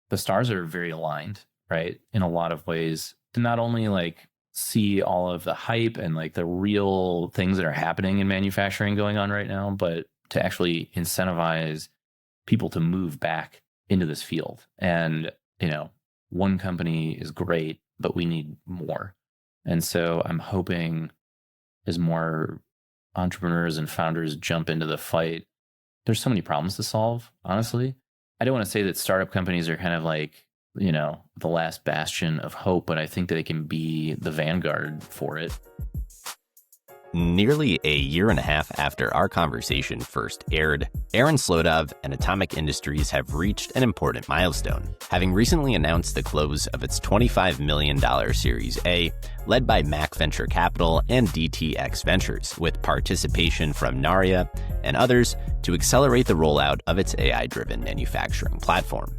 the stars are very aligned, right? In a lot of ways, to not only like see all of the hype and like the real things that are happening in manufacturing going on right now, but to actually incentivize people to move back into this field. And, one company is great, but we need more. And so I'm hoping as more entrepreneurs and founders jump into the fight, there's so many problems to solve, honestly. I don't want to say that startup companies are kind of like, the last bastion of hope, but I think that they can be the vanguard for it. Nearly a year and a half after our conversation first aired, Aaron Slodov and Atomic Industries have reached an important milestone, having recently announced the close of its $25 million Series A, led by Mac Venture Capital and DTX Ventures, with participation from Narya and others to accelerate the rollout of its AI-driven manufacturing platform.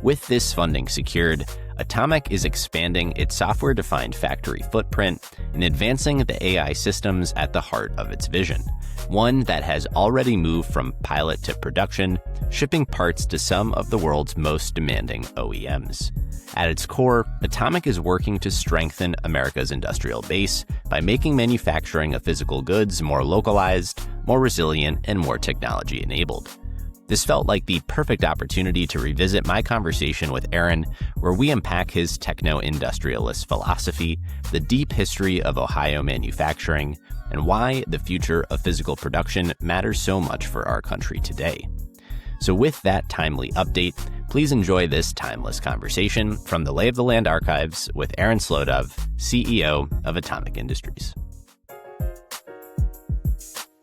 With this funding secured, Atomic is expanding its software-defined factory footprint and advancing the AI systems at the heart of its vision, one that has already moved from pilot to production, shipping parts to some of the world's most demanding OEMs. At its core, Atomic is working to strengthen America's industrial base by making manufacturing of physical goods more localized, more resilient, and more technology-enabled. This felt like the perfect opportunity to revisit my conversation with Aaron, where we unpack his techno-industrialist philosophy, the deep history of Ohio manufacturing, and why the future of physical production matters so much for our country today. So with that timely update, please enjoy this timeless conversation from the Lay of the Land archives with Aaron Slodov, CEO of Atomic Industries.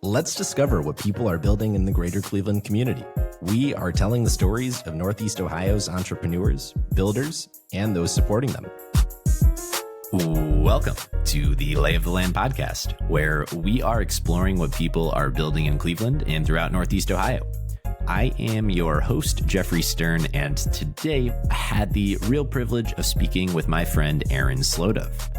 Let's discover what people are building in the greater Cleveland community. We are telling the stories of Northeast Ohio's entrepreneurs, builders, and those supporting them. Welcome to the Lay of the Land podcast, where we are exploring what people are building in Cleveland and throughout Northeast Ohio. I am your host, Jeffrey Stern, and today I had the real privilege of speaking with my friend Aaron Slodov.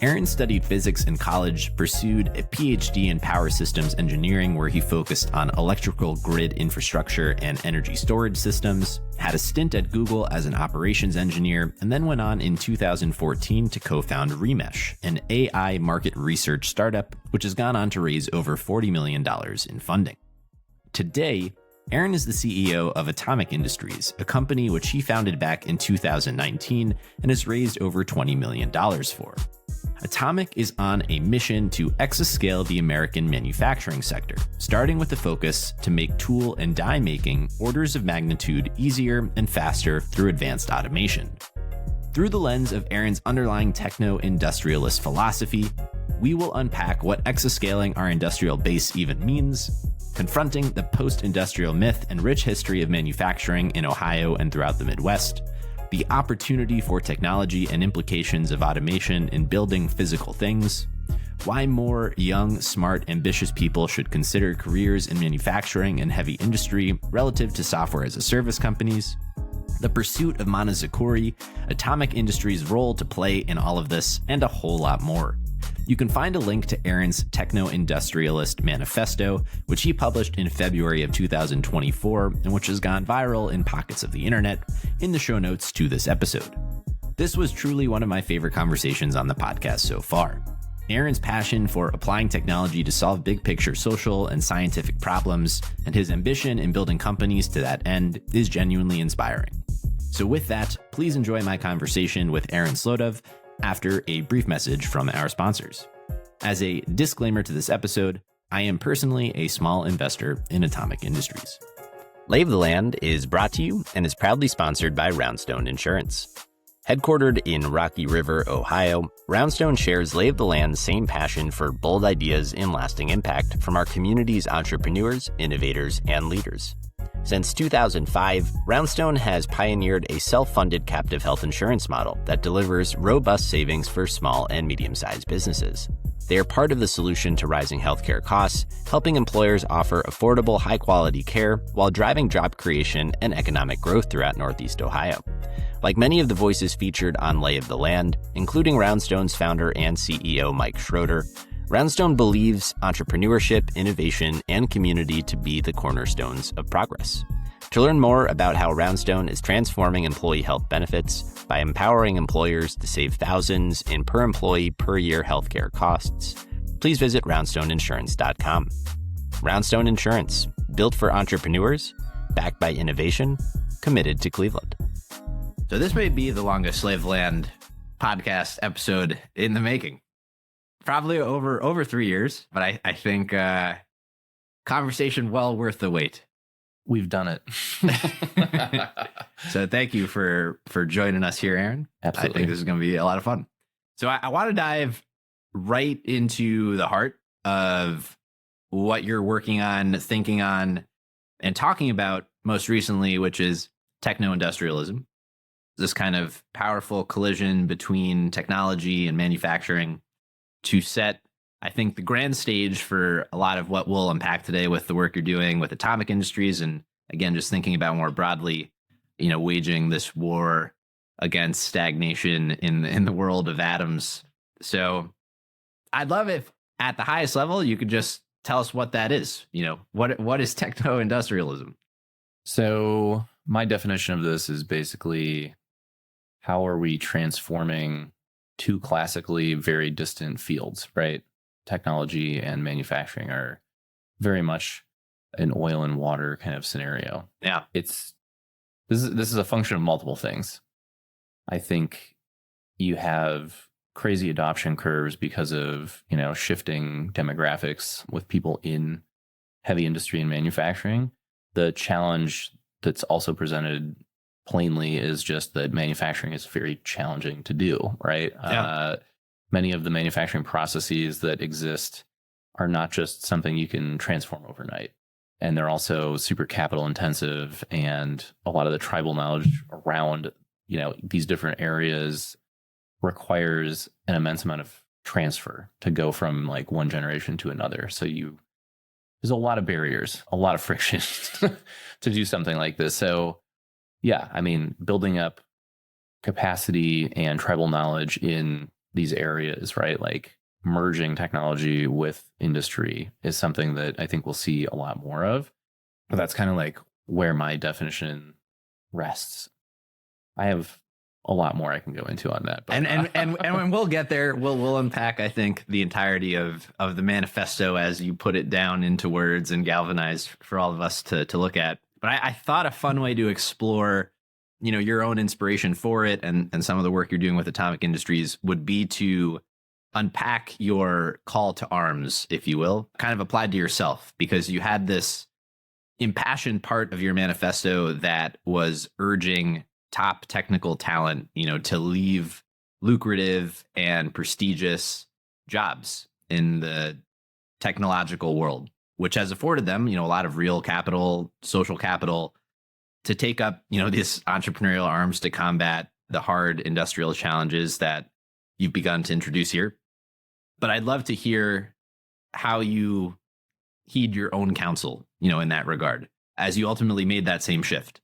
Aaron studied physics in college, pursued a PhD in power systems engineering where he focused on electrical grid infrastructure and energy storage systems, had a stint at Google as an operations engineer, and then went on in 2014 to co-found Remesh, an AI market research startup, which has gone on to raise over $40 million in funding. Today, Aaron is the CEO of Atomic Industries, a company which he founded back in 2019 and has raised over $20 million for. Atomic is on a mission to exascale the American manufacturing sector, starting with the focus to make tool and die making orders of magnitude easier and faster through advanced automation. Through the lens of Aaron's underlying techno-industrialist philosophy, we will unpack what exascaling our industrial base even means, confronting the post-industrial myth and rich history of manufacturing in Ohio and throughout the Midwest, the opportunity for technology and implications of automation in building physical things, why more young, smart, ambitious people should consider careers in manufacturing and heavy industry relative to software as a service companies, the pursuit of Monozukuri, Atomic Industries' role to play in all of this, and a whole lot more. You can find a link to Aaron's Techno-Industrialist manifesto, which he published in February of 2024 and which has gone viral in pockets of the internet, in the show notes to this episode. This was truly one of my favorite conversations on the podcast so far. Aaron's passion for applying technology to solve big picture social and scientific problems, and his ambition in building companies to that end, is genuinely inspiring. So with that, please enjoy my conversation with Aaron Slodov after a brief message from our sponsors. As a disclaimer to this episode, I am personally a small investor in Atomic Industries. Lay of the Land is brought to you and is proudly sponsored by Roundstone Insurance. Headquartered in Rocky River, Ohio, Roundstone shares Lay of the Land's same passion for bold ideas and lasting impact from our community's entrepreneurs, innovators, and leaders. Since 2005, Roundstone has pioneered a self-funded captive health insurance model that delivers robust savings for small and medium-sized businesses. They are part of the solution to rising healthcare costs, helping employers offer affordable, high-quality care while driving job creation and economic growth throughout Northeast Ohio. Like many of the voices featured on Lay of the Land, including Roundstone's founder and CEO Mike Schroeder, Roundstone believes entrepreneurship, innovation, and community to be the cornerstones of progress. To learn more about how Roundstone is transforming employee health benefits by empowering employers to save thousands in per employee per year healthcare costs, please visit roundstoneinsurance.com. Roundstone Insurance, built for entrepreneurs, backed by innovation, committed to Cleveland. So this may be the longest Slave of the Land podcast episode in the making. Probably over 3 years, but I think conversation well worth the wait. We've done it. So thank you for joining us here, Aaron. Absolutely. I think this is going to be a lot of fun. So I want to dive right into the heart of what you're working on, thinking on, and talking about most recently, which is techno-industrialism. This kind of powerful collision between technology and manufacturing to set, I think, the grand stage for a lot of what we'll unpack today with the work you're doing with Atomic Industries. And again, just thinking about more broadly, waging this war against stagnation in the world of atoms. So I'd love if at the highest level, you could just tell us what that is. What is techno-industrialism? So my definition of this is basically, how are we transforming two classically very distant fields, right? Technology and manufacturing are very much an oil and water kind of scenario. Yeah. This is a function of multiple things. I think you have crazy adoption curves because of, shifting demographics with people in heavy industry and manufacturing. The challenge that's also presented plainly is just that manufacturing is very challenging to do, right? Yeah. Many of the manufacturing processes that exist are not just something you can transform overnight. And they're also super capital intensive, and a lot of the tribal knowledge around, these different areas requires an immense amount of transfer to go from like one generation to another. So there's a lot of barriers, a lot of friction to do something like this. So yeah, I mean, building up capacity and tribal knowledge in these areas, right? Like merging technology with industry is something that I think we'll see a lot more of. But that's kind of like where my definition rests. I have a lot more I can go into on that. But, and when we'll get there, we'll unpack, I think, the entirety of the manifesto as you put it down into words and galvanized for all of us to look at. But I thought a fun way to explore, your own inspiration for it and some of the work you're doing with Atomic Industries would be to unpack your call to arms, if you will, kind of applied to yourself, because you had this impassioned part of your manifesto that was urging top technical talent, to leave lucrative and prestigious jobs in the technological world, which has afforded them, a lot of real capital, social capital, to take up, this entrepreneurial arms to combat the hard industrial challenges that you've begun to introduce here. But I'd love to hear how you heed your own counsel, in that regard, as you ultimately made that same shift.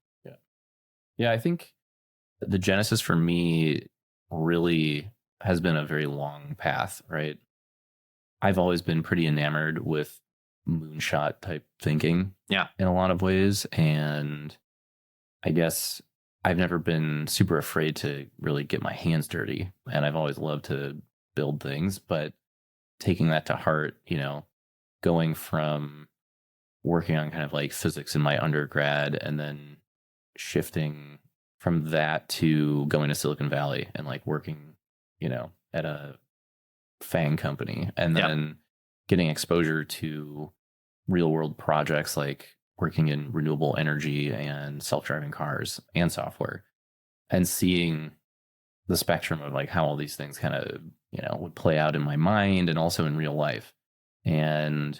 Yeah, I think the genesis for me really has been a very long path, right? I've always been pretty enamored with moonshot type thinking, in a lot of ways. And I guess I've never been super afraid to really get my hands dirty. And I've always loved to build things, but taking that to heart, going from working on kind of like physics in my undergrad and then shifting from that to going to Silicon Valley and like working, at a FANG company, and then getting exposure to real world projects like working in renewable energy and self-driving cars and software, and seeing the spectrum of like how all these things kind of, would play out in my mind and also in real life. And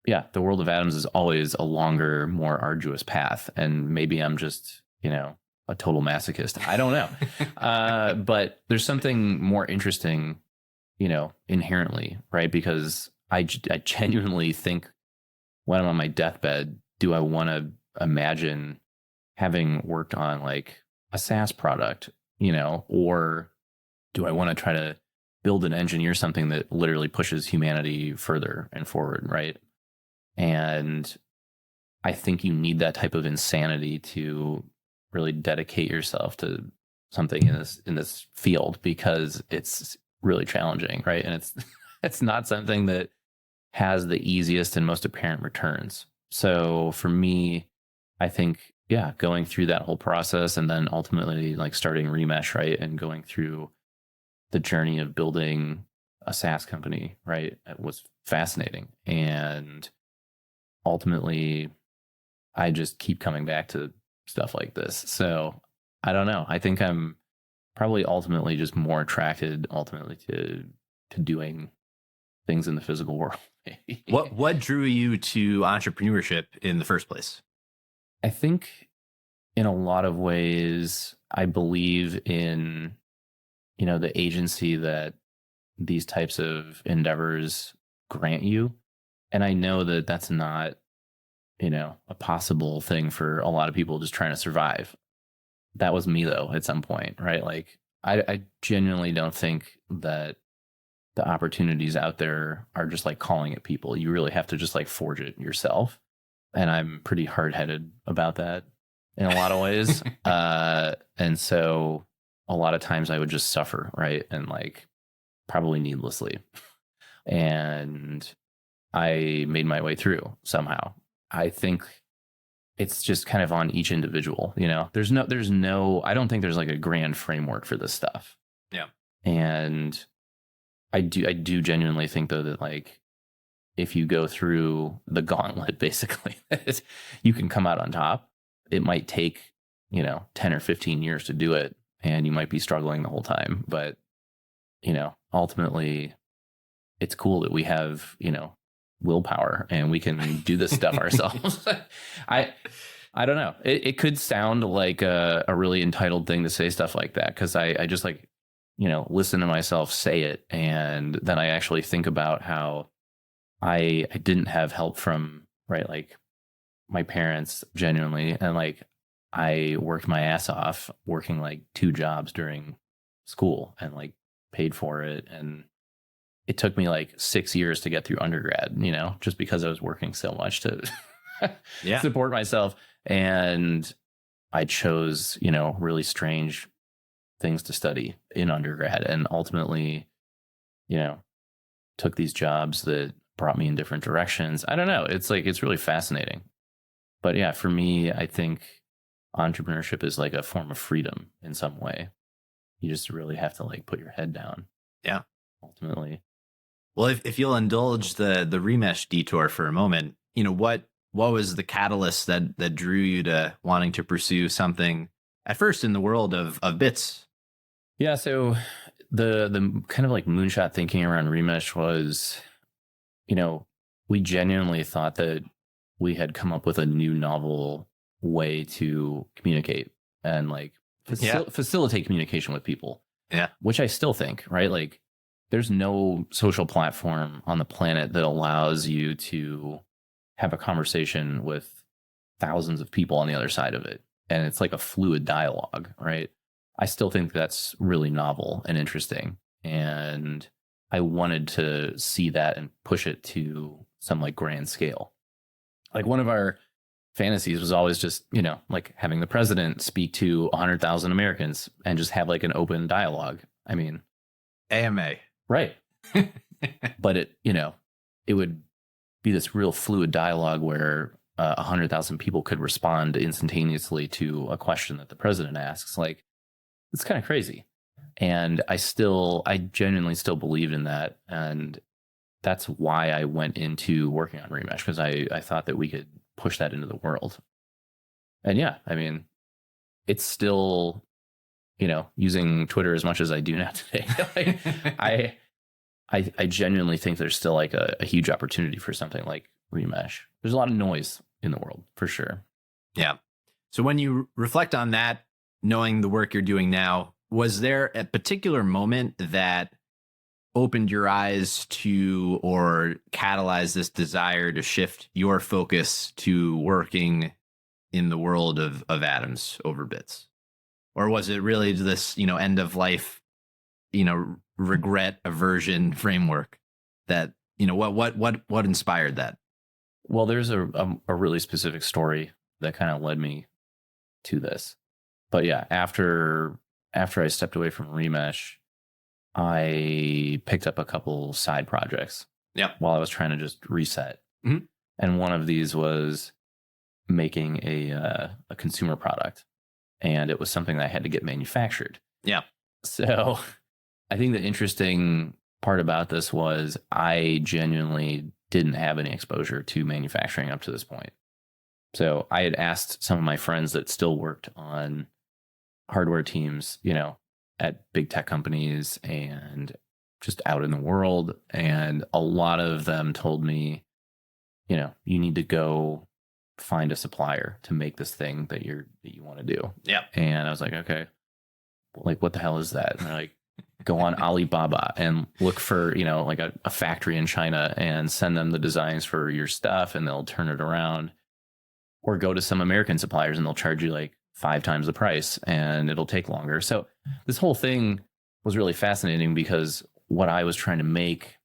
yeah, the world of atoms is always a longer, more arduous path. And maybe I'm just, a total masochist. I don't know. But there's something more interesting, inherently, right? Because I genuinely think when I'm on my deathbed, do I want to imagine having worked on like a SaaS product, or do I want to try to build and engineer something that literally pushes humanity further and forward, right? And I think you need that type of insanity to really dedicate yourself to something in this field, because it's really challenging, right? And it's it's not something that has the easiest and most apparent returns. So for me, I think, yeah, going through that whole process and then ultimately like starting Remesh, right, and going through the journey of building a SaaS company, right, it was fascinating. And ultimately, I just keep coming back to stuff like this. So I don't know. I think I'm probably ultimately just more attracted ultimately to doing things in the physical world. What drew you to entrepreneurship in the first place? I think in a lot of ways, I believe in, the agency that these types of endeavors grant you. And I know that that's not, a possible thing for a lot of people just trying to survive. That was me though, at some point, right? Like I genuinely don't think that the opportunities out there are just like calling at people. You really have to just like forge it yourself. And I'm pretty hard-headed about that in a lot of ways. And so a lot of times I would just suffer, right? And like probably needlessly. And I made my way through somehow. I think it's just kind of on each individual, there's no, I don't think there's like a grand framework for this stuff. Yeah. And I do genuinely think though that like, if you go through the gauntlet, basically, you can come out on top. It might take, 10 or 15 years to do it, and you might be struggling the whole time. But, ultimately, it's cool that we have, willpower and we can do this stuff ourselves. I don't know. It could sound like a really entitled thing to say stuff like that, because I just like, listen to myself say it. And then I actually think about how I didn't have help from, right, like my parents genuinely. And like I worked my ass off working like 2 jobs during school and like paid for it. And it took me like 6 years to get through undergrad, just because I was working so much to support myself. And I chose, really strange things to study in undergrad, and ultimately, took these jobs that brought me in different directions. I don't know. It's like, it's really fascinating. But yeah, for me, I think entrepreneurship is like a form of freedom in some way. You just really have to like put your head down. Yeah. Ultimately. Well, if you'll indulge the Remesh detour for a moment, what was the catalyst that drew you to wanting to pursue something at first in the world of bits? Yeah. So the kind of like moonshot thinking around Remesh was, we genuinely thought that we had come up with a new novel way to communicate and like facilitate communication with people. Yeah. Which I still think, right? Like there's no social platform on the planet that allows you to have a conversation with thousands of people on the other side of it. And it's like a fluid dialogue, right? I still think that's really novel and interesting. And I wanted to see that and push it to some like grand scale. Like one of our fantasies was always just, like having the president speak to 100,000 Americans and just have like an open dialogue. I mean, AMA. Right. But it would be this real fluid dialogue where 100,000 people could respond instantaneously to a question that the president asks. Like, it's kind of crazy. And I genuinely still believed in that. And that's why I went into working on Remesh, because I thought that we could push that into the world. And yeah, I mean, it's still, using Twitter as much as I do now today. Like, I genuinely think there's still like a huge opportunity for something like Remesh. There's a lot of noise in the world for sure. Yeah. So when you reflect on that, knowing the work you're doing now, was there a particular moment that opened your eyes to or catalyzed this desire to shift your focus to working in the world of atoms over bits? Or was it really this, end of life, regret aversion framework that, what inspired that? Well, there's a really specific story that kind of led me to this. But yeah, after I stepped away from Remesh, I picked up a couple side projects. Yeah. While I was trying to just reset. Mhm. And one of these was making a consumer product, and it was something that I had to get manufactured. Yeah. So I think the interesting part about this was I genuinely didn't have any exposure to manufacturing up to this point. So I had asked some of my friends that still worked on hardware teams, at big tech companies and just out in the world. And a lot of them told me, you need to go find a supplier to make this thing that you want to do. Yeah. And I was like, okay, like, what the hell is that? And they're like, go on Alibaba and look for, like a factory in China and send them the designs for your stuff and they'll turn it around. Or go to some American suppliers and they'll charge you like 5 times the price and it'll take longer. So this whole thing was really fascinating because what I was trying to make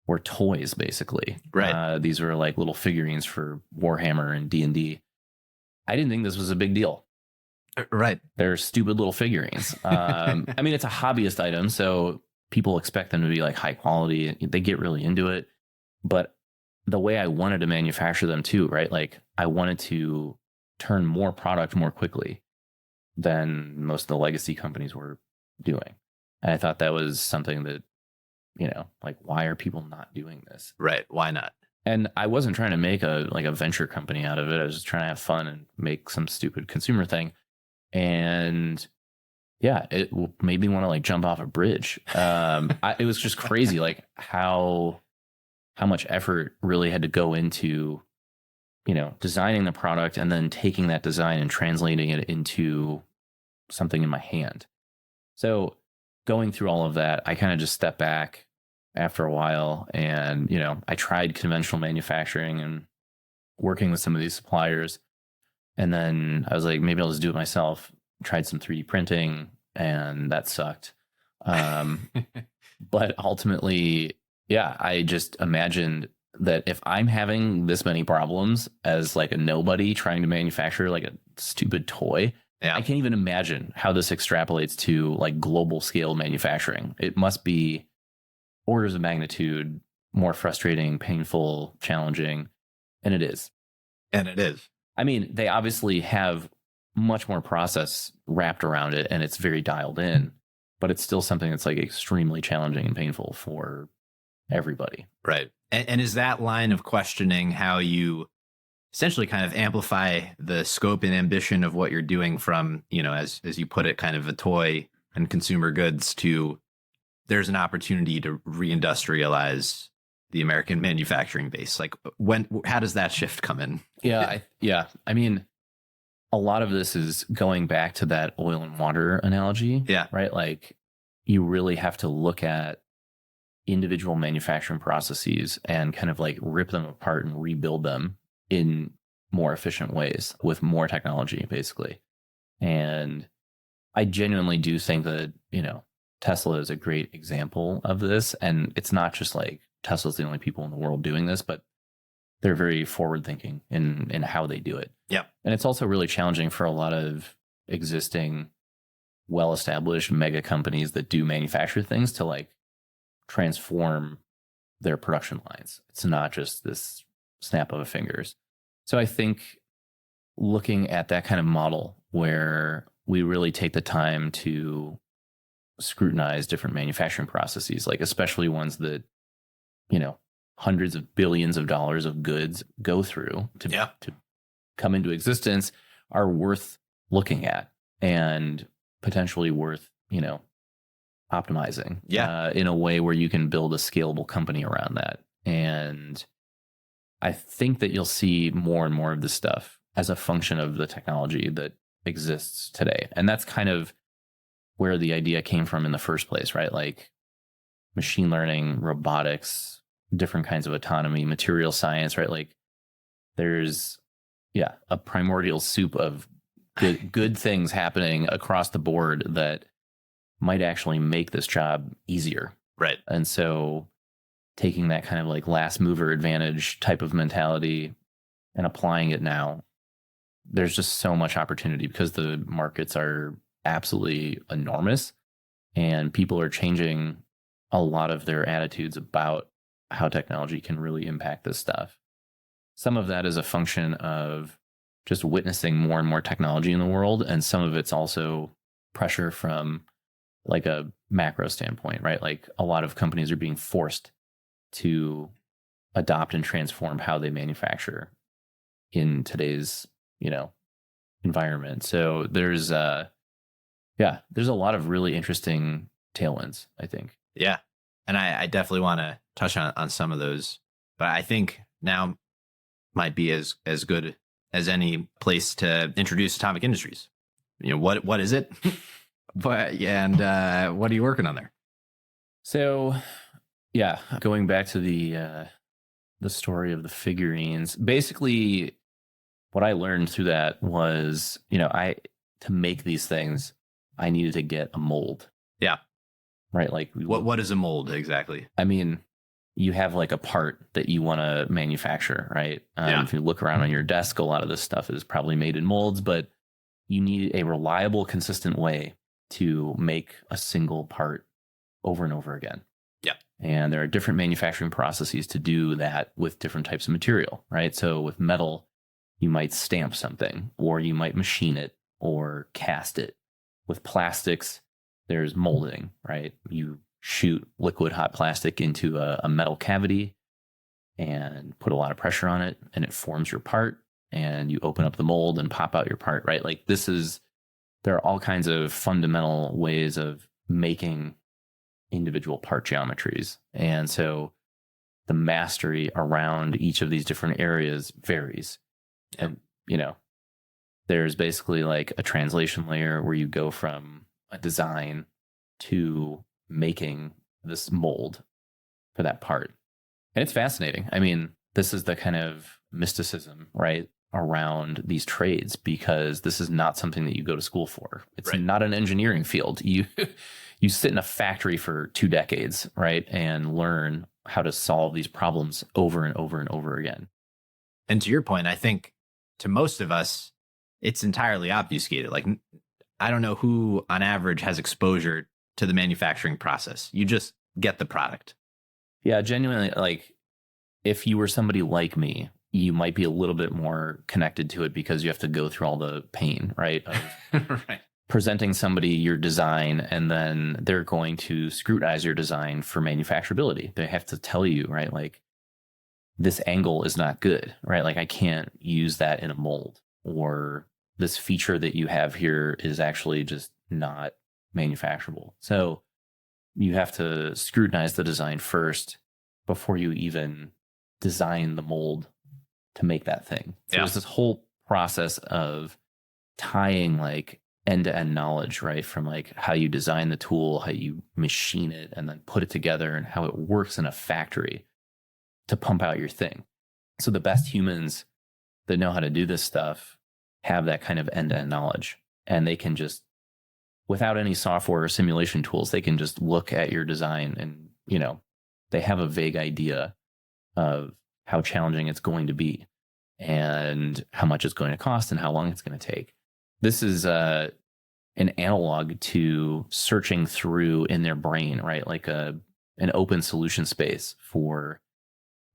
were toys, basically. Right. These were like little figurines for Warhammer and D&D. I didn't think this was a big deal. Right. They're stupid little figurines. I mean, it's a hobbyist item, so people expect them to be like high quality. They get really into it. But the way I wanted to manufacture them too, right? Like I wanted to turn more product more quickly than most of the legacy companies were doing. And I thought that was something that, like, why are people not doing this? Right. Why not? And I wasn't trying to make a venture company out of it. I was just trying to have fun and make some stupid consumer thing. And yeah, it made me want to like jump off a bridge. It was just crazy, like how much effort really had to go into, designing the product and then taking that design and translating it into something in my hand. So going through all of that, I kind of just stepped back after a while and, I tried conventional manufacturing and working with some of these suppliers. And then I was like, maybe I'll just do it myself. Tried some 3D printing and that sucked. But ultimately, yeah, I just imagined that if I'm having this many problems as like a nobody trying to manufacture like a stupid toy, I can't even imagine how this extrapolates to like global scale manufacturing. It must be orders of magnitude more frustrating, painful, challenging. And it is. And it is. I mean, they obviously have much more process wrapped around it and it's very dialed in, but it's still something that's like extremely challenging and painful for everybody. Right. And is that line of questioning how you essentially kind of amplify the scope and ambition of what you're doing from, as you put it, kind of a toy and consumer goods to there's an opportunity to reindustrialize the American manufacturing base? Like how does that shift come in? Yeah. I mean, a lot of this is going back to that oil and water analogy. Yeah. Right. Like you really have to look at individual manufacturing processes and kind of like rip them apart and rebuild them in more efficient ways with more technology, basically. And I genuinely do think that, Tesla is a great example of this. And it's not just like Tesla's the only people in the world doing this, but they're very forward thinking in how they do it. Yeah. And it's also really challenging for a lot of existing well-established mega companies that do manufacture things to like transform their production lines. It's not just this snap of a fingers. So I think looking at that kind of model where we really take the time to scrutinize different manufacturing processes, like especially ones that, hundreds of billions of dollars of goods go through to come into existence, are worth looking at and potentially worth, optimizing in a way where you can build a scalable company around that. And I think that you'll see more and more of this stuff as a function of the technology that exists today. And that's kind of where the idea came from in the first place, right? Like machine learning, robotics, different kinds of autonomy, material science, right? Like there's, a primordial soup of good things happening across the board that might actually make this job easier. Right. And so taking that kind of like last mover advantage type of mentality and applying it now, there's just so much opportunity because the markets are absolutely enormous and people are changing a lot of their attitudes about how technology can really impact this stuff. Some of that is a function of just witnessing more and more technology in the world, and some of it's also pressure from like a macro standpoint, right? Like a lot of companies are being forced to adopt and transform how they manufacture in today's, environment. So there's a lot of really interesting tailwinds, I think. Yeah. And I definitely want to touch on some of those, but I think now might be as good as any place to introduce Atomic Industries. What is it? What are you working on there? So, yeah, going back to the story of the figurines, basically what I learned through that was, to make these things, I needed to get a mold. Yeah. Right. Like what is a mold exactly? I mean, you have like a part that you want to manufacture, right? If you look around on your desk, a lot of this stuff is probably made in molds, but you need a reliable, consistent way to make a single part over and over again. Yeah. And there are different manufacturing processes to do that with different types of material, right? So with metal, you might stamp something, or you might machine it or cast it. With plastics, there's molding, right? You shoot liquid hot plastic into a metal cavity and put a lot of pressure on it, and it forms your part, and you open up the mold and pop out your part, right? Like there are all kinds of fundamental ways of making individual part geometries. And so the mastery around each of these different areas varies. And, there's basically like a translation layer where you go from a design to making this mold for that part. And it's fascinating. I mean, this is the kind of mysticism, right, around these trades, because this is not something that you go to school for. It's right. Not an engineering field. You sit in a factory for 2 decades, right, and learn how to solve these problems over and over and over again. And to your point, I think to most of us, it's entirely obfuscated. Like, I don't know who on average has exposure to the manufacturing process. You just get the product. Yeah, genuinely, like if you were somebody like me, you might be a little bit more connected to it because you have to go through all the pain, right? Of right. Presenting somebody your design, and then they're going to scrutinize your design for manufacturability. They have to tell you, right? Like, this angle is not good, right? Like, I can't use that in a mold, or this feature that you have here is actually just not manufacturable. So you have to scrutinize the design first before you even design the mold to make that thing. So there's this whole process of tying like end-to-end knowledge, right? From like how you design the tool, how you machine it, and then put it together, and how it works in a factory to pump out your thing. So the best humans that know how to do this stuff have that kind of end-to-end knowledge, and they can just, without any software or simulation tools, they can just look at your design and, they have a vague idea of how challenging it's going to be and how much it's going to cost and how long it's going to take. This is an analog to searching through in their brain, right? Like an open solution space for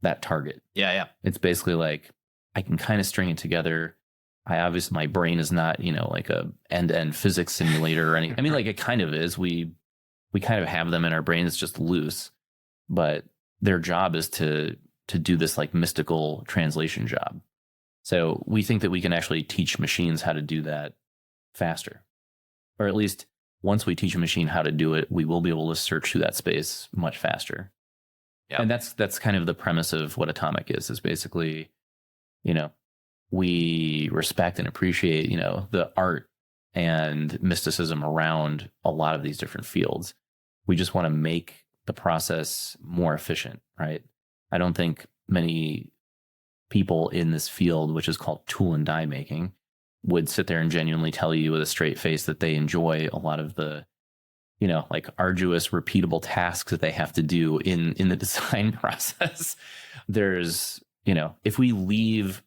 that target. Yeah. It's basically like, I can kind of string it together. My brain is not, like a end-to-end physics simulator or anything. I mean, like, it kind of is. We kind of have them in our brain. It's just loose, but their job is to do this like mystical translation job. So we think that we can actually teach machines how to do that faster, or at least once we teach a machine how to do it, we will be able to search through that space much faster. Yeah. And that's kind of the premise of what Atomic is basically, we respect and appreciate, the art and mysticism around a lot of these different fields. We just want to make the process more efficient, right? I don't think many people in this field, which is called tool and die making, would sit there and genuinely tell you with a straight face that they enjoy a lot of the like arduous, repeatable tasks that they have to do in the design process. There's, if we leave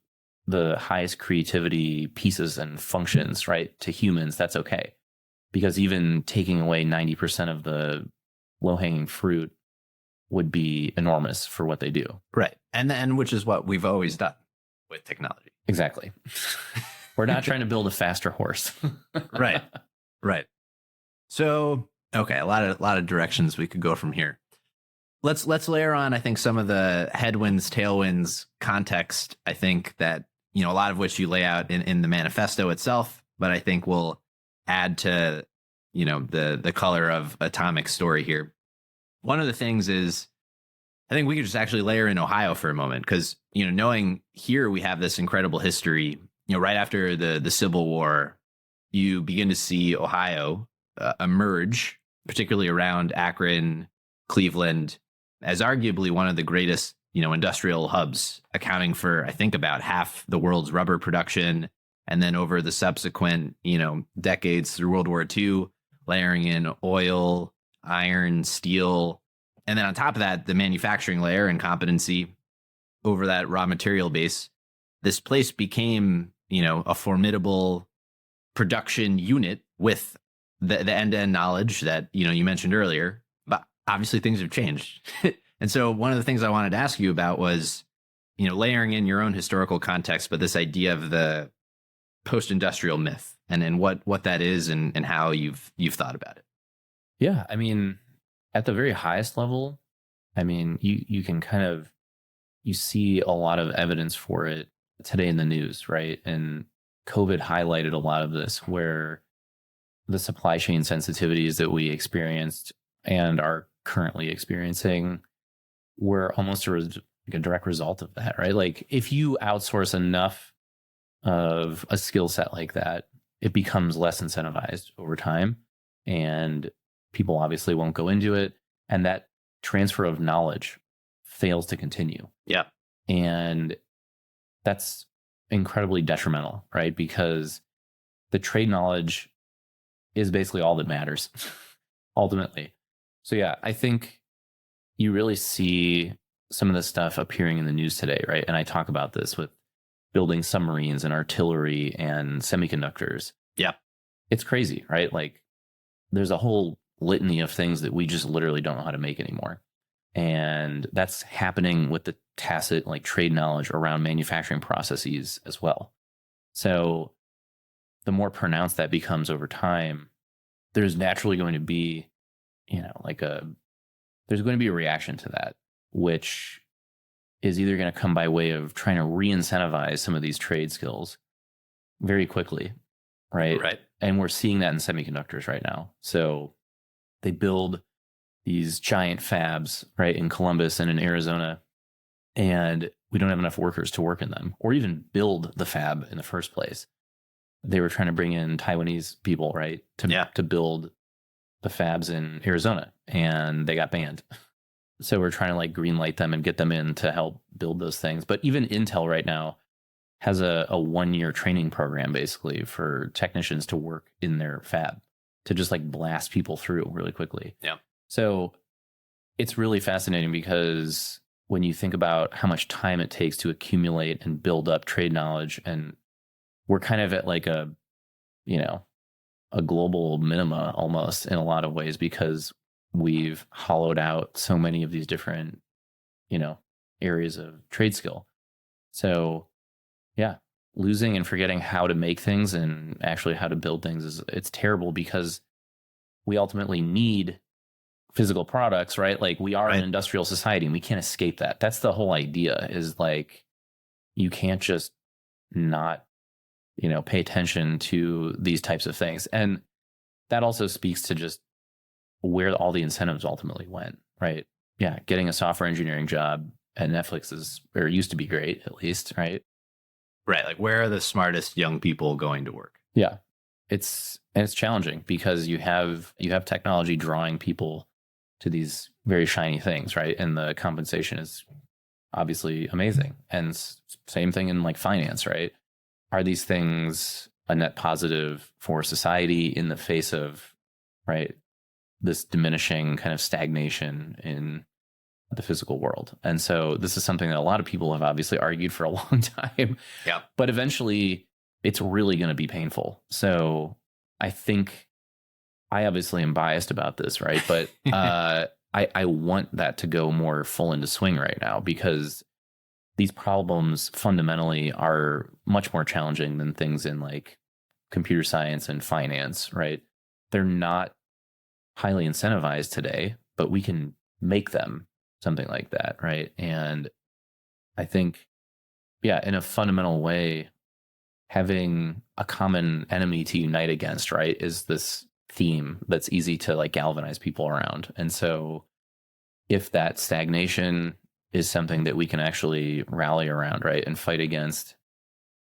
the highest creativity pieces and functions, right, to humans, that's okay. Because even taking away 90% of the low-hanging fruit would be enormous for what they do. Right. And which is what we've always done with technology. Exactly. We're not trying to build a faster horse. Right. Right. So, okay, a lot of directions we could go from here. Let's layer on, I think, some of the headwinds, tailwinds context, I think that, a lot of which you lay out in the manifesto itself, but I think will add to, the color of Atomic's story here. One of the things is, I think we could just actually layer in Ohio for a moment, because, knowing here we have this incredible history, right after the Civil War, you begin to see Ohio emerge, particularly around Akron, Cleveland, as arguably one of the greatest, industrial hubs, accounting for, I think, about half the world's rubber production. And then over the subsequent, decades through World War II, layering in oil, iron, steel. And then on top of that, the manufacturing layer and competency over that raw material base. This place became, a formidable production unit with the end-to-end knowledge that, you mentioned earlier. But obviously things have changed. And so one of the things I wanted to ask you about was, layering in your own historical context, but this idea of the post-industrial myth and what that is and how you've thought about it. Yeah. I mean, at the very highest level, I mean, you can you see a lot of evidence for it today in the news, right? And COVID highlighted a lot of this, where the supply chain sensitivities that we experienced and are currently experiencing were almost a direct result of that, right? Like, if you outsource enough of a skill set like that, it becomes less incentivized over time, and people obviously won't go into it, and that transfer of knowledge fails to continue. Yeah. And that's incredibly detrimental, right? Because the trade knowledge is basically all that matters ultimately. So yeah, I think you really see some of this stuff appearing in the news today, right? And I talk about this with building submarines and artillery and semiconductors. Yeah. It's crazy, right? Like, there's a whole litany of things that we just literally don't know how to make anymore. And that's happening with the tacit, trade knowledge around manufacturing processes as well. So the more pronounced that becomes over time, there's naturally going to be, there's going to be a reaction to that, which is either going to come by way of trying to re-incentivize some of these trade skills very quickly, right? Right. And we're seeing that in semiconductors right now. So they build these giant fabs, right, in Columbus and in Arizona, and we don't have enough workers to work in them or even build the fab in the first place. They were trying to bring in Taiwanese people, right, to build the fabs in Arizona, and they got banned. So we're trying to green light them and get them in to help build those things. But even Intel right now has a 1-year training program basically for technicians to work in their fab, to just blast people through really quickly. Yeah. So it's really fascinating, because when you think about how much time it takes to accumulate and build up trade knowledge, and we're kind of at a global minima almost in a lot of ways, because we've hollowed out so many of these different, areas of trade skill. So yeah, losing and forgetting how to make things and actually how to build things it's terrible, because we ultimately need physical products, right? We are an industrial society and we can't escape that. That's the whole idea, is you can't just not, pay attention to these types of things. And that also speaks to just where all the incentives ultimately went, right? Yeah, getting a software engineering job at Netflix used to be great, at least, right? Right. Where are the smartest young people going to work? Yeah. It's challenging, because you have technology drawing people to these very shiny things, right? And the compensation is obviously amazing. And same thing in finance, right? Are these things a net positive for society in the face of, right, this diminishing kind of stagnation in the physical world. And so this is something that a lot of people have obviously argued for a long time. Yeah. But eventually it's really going to be painful. So I think I obviously am biased about this, right? But I want that to go more full into swing right now, because these problems fundamentally are much more challenging than things in like computer science and finance, right? They're not highly incentivized today, but we can make them something like that, right? And I think, yeah, in a fundamental way, having a common enemy to unite against, right, is this theme that's easy to like galvanize people around. And so if that stagnation is something that we can actually rally around, right, and fight against,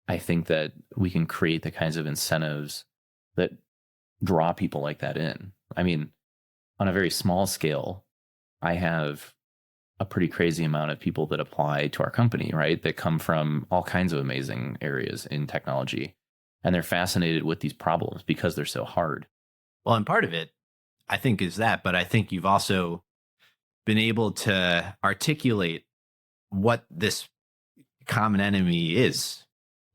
I think that we can create the kinds of incentives that draw people like that in. I mean, on a very small scale, I have a pretty crazy amount of people that apply to our company, right, that come from all kinds of amazing areas in technology. And they're fascinated with these problems because they're so hard. Well, and part of it, I think, is that, but I think you've also been able to articulate what this common enemy is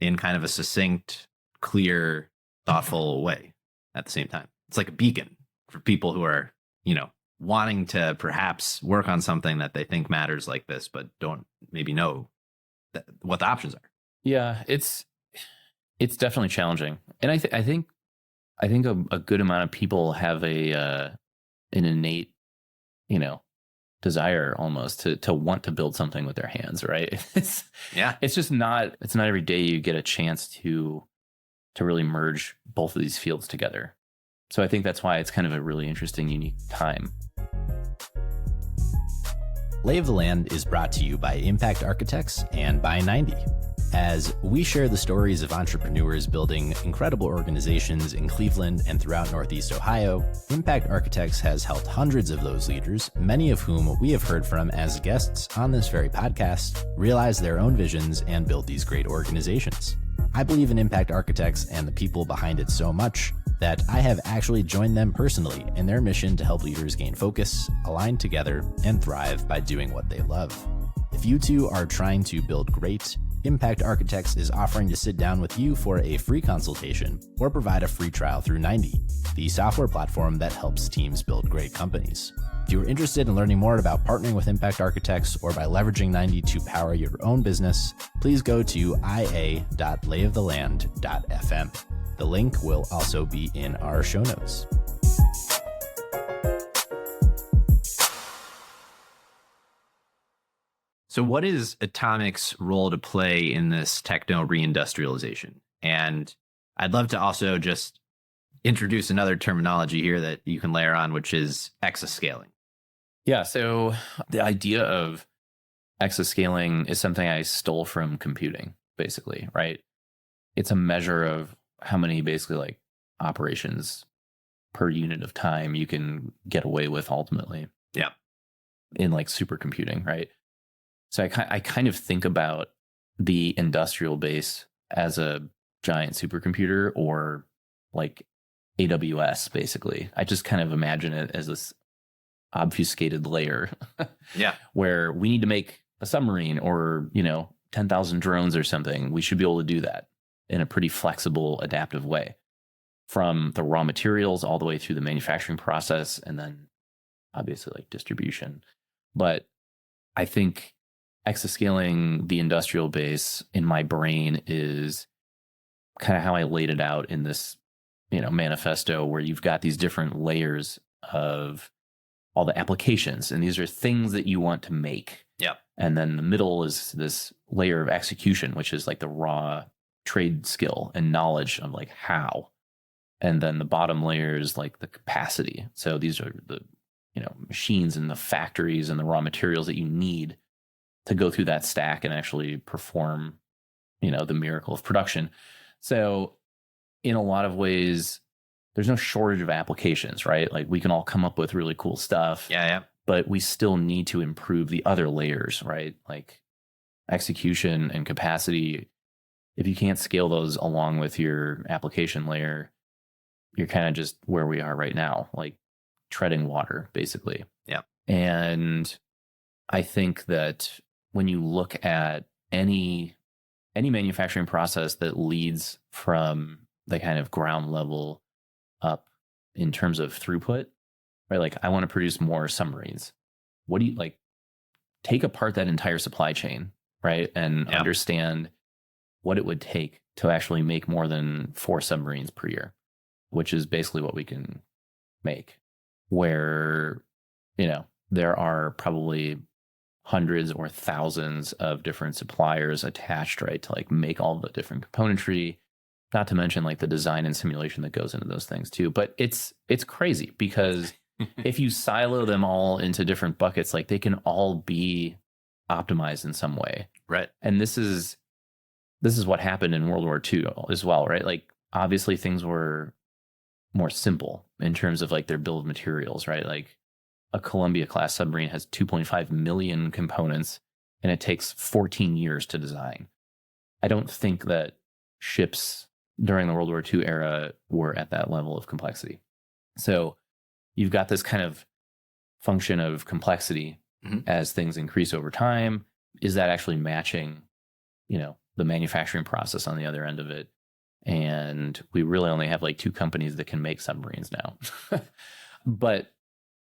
in kind of a succinct, clear, thoughtful way at the same time. It's like a beacon for people who are, wanting to perhaps work on something that they think matters like this, but don't maybe know what the options are. Yeah, it's definitely challenging. And I think a good amount of people have an innate, desire almost to want to build something with their hands, right? It's just not every day you get a chance to really merge both of these fields together. So I think that's why it's kind of a really interesting, unique time. Lay of the Land is brought to you by Impact Architects and by 90. As we share the stories of entrepreneurs building incredible organizations in Cleveland and throughout Northeast Ohio, Impact Architects has helped hundreds of those leaders, many of whom we have heard from as guests on this very podcast, realize their own visions and build these great organizations. I believe in Impact Architects and the people behind it so much that I have actually joined them personally in their mission to help leaders gain focus, align together, and thrive by doing what they love. If you too are trying to build great, Impact Architects is offering to sit down with you for a free consultation or provide a free trial through 90, the software platform that helps teams build great companies. If you are interested in learning more about partnering with Impact Architects or by leveraging 90 to power your own business, please go to ia.layoftheland.fm. The link will also be in our show notes. So what is Atomic's role to play in this techno-reindustrialization? And I'd love to also just introduce another terminology here that you can layer on, which is exascaling. Yeah, so the idea of exascaling is something I stole from computing, basically, right? It's a measure of how many basically like operations per unit of time you can get away with ultimately. Yeah. In like supercomputing, right? So I kind of think about the industrial base as a giant supercomputer, or like AWS, basically. I just kind of imagine it as this obfuscated layer where we need to make a submarine or, 10,000 drones or something. We should be able to do that in a pretty flexible, adaptive way, from the raw materials all the way through the manufacturing process, and then obviously like distribution. But I think exascaling the industrial base in my brain is kind of how I laid it out in this, manifesto, where you've got these different layers of all the applications, and these are things that you want to make. Yep. And then the middle is this layer of execution, which is like the raw trade skill and knowledge of like how. And then the bottom layer is like the capacity. So these are the, machines and the factories and the raw materials that you need to go through that stack and actually perform, the miracle of production. So in a lot of ways, there's no shortage of applications, right? Like we can all come up with really cool stuff. Yeah. But we still need to improve the other layers, right? Like execution and capacity. If you can't scale those along with your application layer, you're kind of just where we are right now. Like treading water, basically. Yeah. And I think that when you look at any manufacturing process that leads from the kind of ground level up in terms of throughput, right? Like, I want to produce more submarines. What do you like? Take apart that entire supply chain, right? And understand what it would take to actually make more than 4 submarines per year, which is basically what we can make. Where, there are probably hundreds or thousands of different suppliers attached, right, to like make all the different componentry, not to mention like the design and simulation that goes into those things too. But it's crazy because if you silo them all into different buckets, like they can all be optimized in some way. Right. And this is what happened in World War II as well, right? Like, obviously things were more simple in terms of like their bill of materials, right? Like, a Columbia class submarine has 2.5 million components and it takes 14 years to design. I don't think that ships during the World War II era were at that level of complexity. So you've got this kind of function of complexity as things increase over time. Is that actually matching, the manufacturing process on the other end of it? And we really only have like 2 companies that can make submarines now. But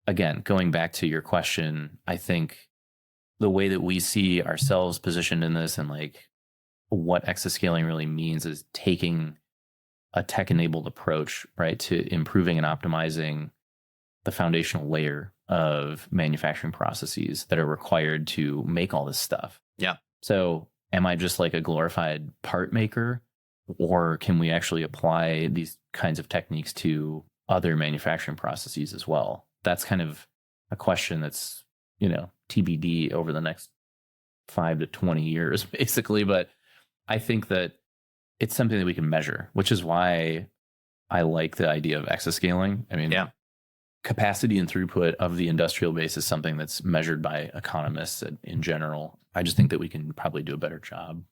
again, going back to your question, I think the way that we see ourselves positioned in this and like what exascaling really means is taking a tech-enabled approach, right, to improving and optimizing the foundational layer of manufacturing processes that are required to make all this stuff. Yeah. So am I just like a glorified part maker, or can we actually apply these kinds of techniques to other manufacturing processes as well? That's kind of a question that's, TBD over the next 5 to 20 years, basically. But I think that it's something that we can measure, which is why I like the idea of exascaling. I mean, capacity and throughput of the industrial base is something that's measured by economists in general. I just think that we can probably do a better job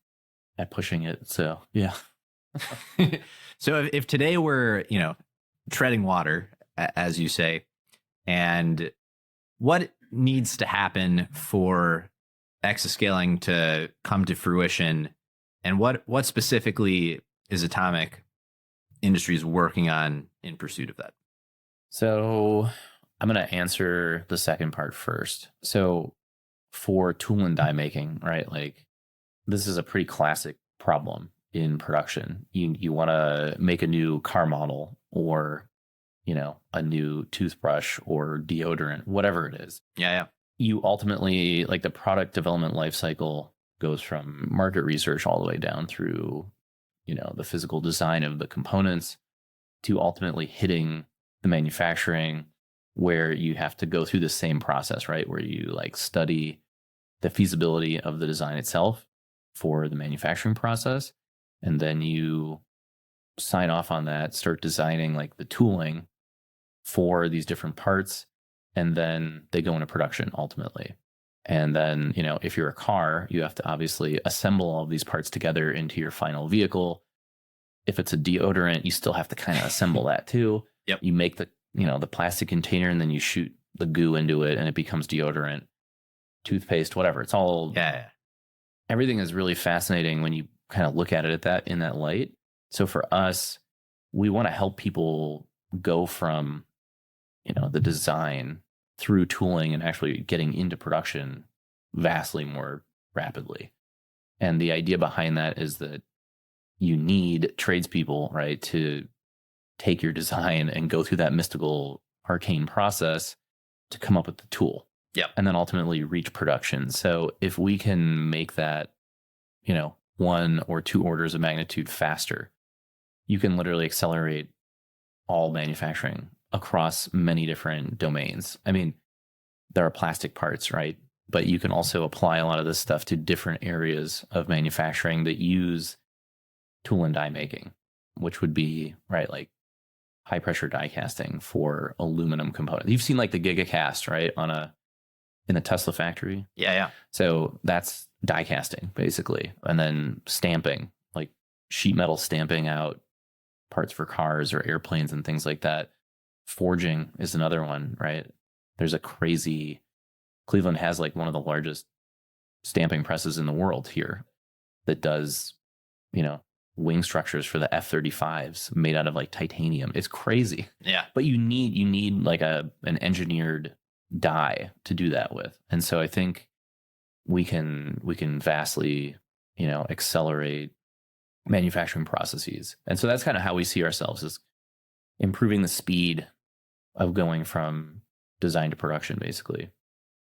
at pushing it. So, yeah. So if today we're, treading water, as you say, and what needs to happen for exascaling to come to fruition, and what specifically is Atomic Industries working on in pursuit of that? So I'm going to answer the second part first. So for tool and die making, right? Like, this is a pretty classic problem in production. You want to make a new car model, or a new toothbrush or deodorant, whatever it is. Yeah. You ultimately, like, the product development life cycle goes from market research all the way down through, the physical design of the components to ultimately hitting the manufacturing, where you have to go through the same process, right? Where you like study the feasibility of the design itself for the manufacturing process. And then you sign off on that, start designing like the tooling for these different parts, and then they go into production ultimately. And then, if you're a car, you have to obviously assemble all of these parts together into your final vehicle. If it's a deodorant, you still have to kind of assemble that too. Yep. You make the, the plastic container, and then you shoot the goo into it and it becomes deodorant, toothpaste, whatever. It's all, everything is really fascinating when you kind of look at it in that light. So for us, we want to help people go from, the design through tooling and actually getting into production vastly more rapidly. And the idea behind that is that you need tradespeople, right, to take your design and go through that mystical, arcane process to come up with the tool. Yeah. And then ultimately reach production. So if we can make that, 1 or 2 orders of magnitude faster, you can literally accelerate all manufacturing across many different domains. I mean, there are plastic parts, right? But you can also apply a lot of this stuff to different areas of manufacturing that use tool and die making, which would be, right, like high pressure die casting for aluminum components. You've seen like the gigacast, right, in a Tesla factory. Yeah. So that's die casting basically, and then stamping, like sheet metal stamping out parts for cars or airplanes and things like that Forging is another one, right? There's a crazy, Cleveland has like one of the largest stamping presses in the world here that does, wing structures for the F-35s made out of like titanium. It's crazy. Yeah. But you need like an engineered die to do that with. And so I think we can vastly, accelerate manufacturing processes. And so that's kind of how we see ourselves, as improving the speed of going from design to production, basically.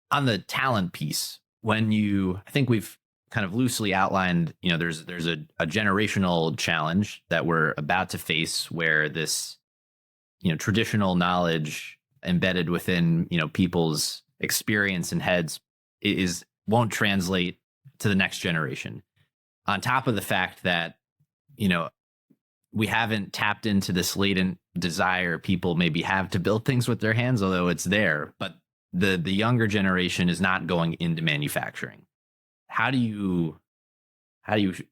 On the talent piece, I think we've kind of loosely outlined, there's a generational challenge that we're about to face, where this, traditional knowledge embedded within, people's experience and heads won't translate to the next generation. On top of the fact that, we haven't tapped into this latent desire people maybe have to build things with their hands, although it's there, but the younger generation is not going into manufacturing. How do you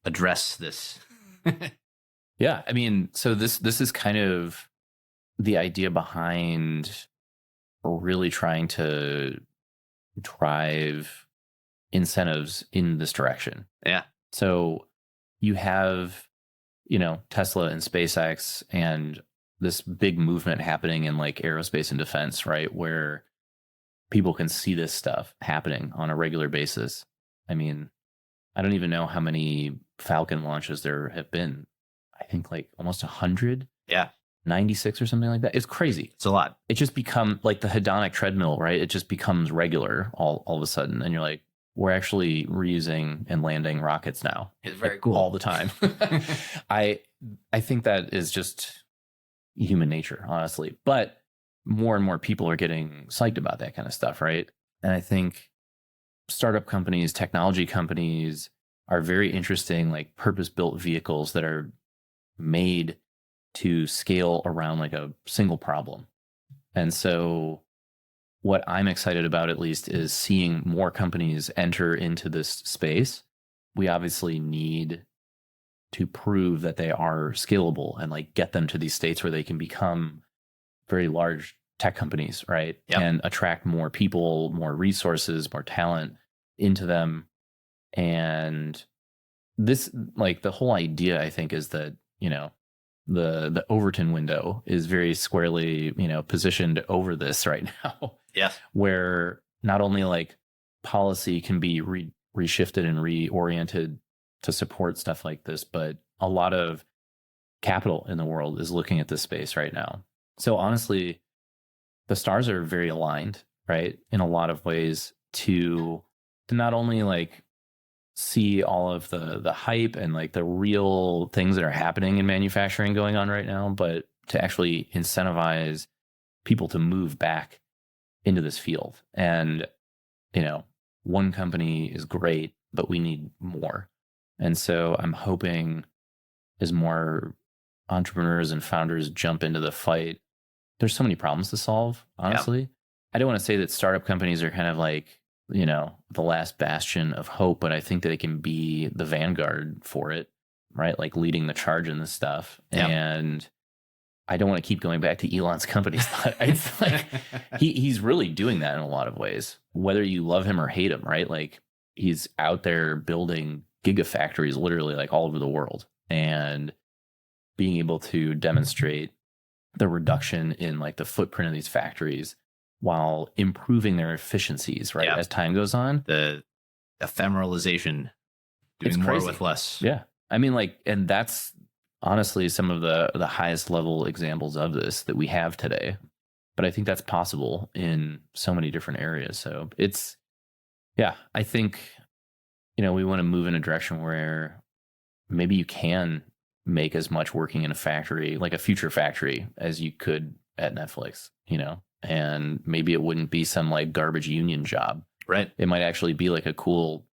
address this? Yeah, I mean, so this is kind of the idea behind really trying to drive incentives in this direction. Yeah. So you have, Tesla and SpaceX and this big movement happening in like aerospace and defense, right? Where people can see this stuff happening on a regular basis. I mean, I don't even know how many Falcon launches there have been. I think like almost 100. Yeah. 96 or something like that. It's crazy. It's a lot. It just become like the hedonic treadmill, right? It just becomes regular all of a sudden. And you're like, we're actually reusing and landing rockets now. It's very cool. All the time. I think that is just human nature, honestly. But more and more people are getting psyched about that kind of stuff, right? And I think startup companies, technology companies are very interesting, like purpose-built vehicles that are made to scale around like a single problem. And so what I'm excited about, at least, is seeing more companies enter into this space. We obviously need to prove that they are scalable and like get them to these states where they can become very large tech companies, right? Yep. And attract more people, more resources, more talent into them. And this, like, the whole idea, I think, is that, the Overton window is very squarely, positioned over this right now. Yeah. Where not only like policy can be reshifted and reoriented to support stuff like this, but a lot of capital in the world is looking at this space right now. So honestly, the stars are very aligned, right? In a lot of ways to not only like see all of the hype and like the real things that are happening in manufacturing going on right now, but to actually incentivize people to move back into this field. And, one company is great, but we need more. And so I'm hoping as more entrepreneurs and founders jump into the fight, there's so many problems to solve, honestly. Yeah. I don't want to say that startup companies are kind of like, the last bastion of hope, but I think that it can be the vanguard for it, right? Like leading the charge in this stuff. Yeah. And I don't want to keep going back to Elon's companies. It's like he's really doing that in a lot of ways, whether you love him or hate him, right? Like he's out there building gigafactories literally like all over the world and being able to demonstrate the reduction in like the footprint of these factories while improving their efficiencies, right? Yeah. As time goes on. The ephemeralization, doing more with less. Yeah. I mean, like, and that's honestly some of the highest level examples of this that we have today. But I think that's possible in so many different areas. So I think, we want to move in a direction where maybe you can make as much working in a factory, like a future factory, as you could at Netflix, and maybe it wouldn't be some like garbage union job. Right. It might actually be like a cool,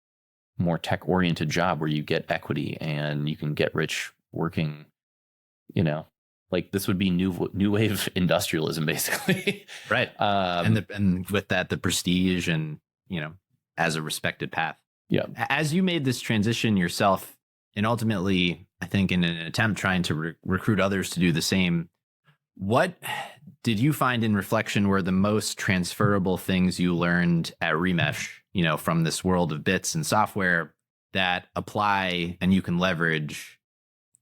more tech oriented job where you get equity and you can get rich working, like this would be new wave industrialism, basically. Right. And with that, the prestige and, as a respected path. Yeah. As you made this transition yourself, and ultimately, I think in an attempt trying to recruit others to do the same, What did you find in reflection were the most transferable things you learned at Remesh, from this world of bits and software that apply and you can leverage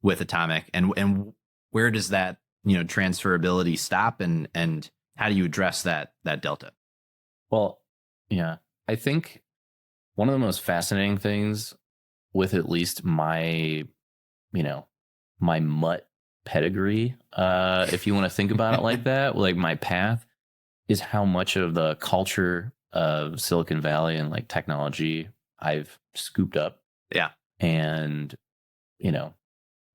with Atomic? And where does that, transferability stop, and how do you address that delta? Well, yeah, I think one of the most fascinating things with at least my, my mutt pedigree, if you want to think about it like that, like my path, is how much of the culture of Silicon Valley and like technology I've scooped up. Yeah. And,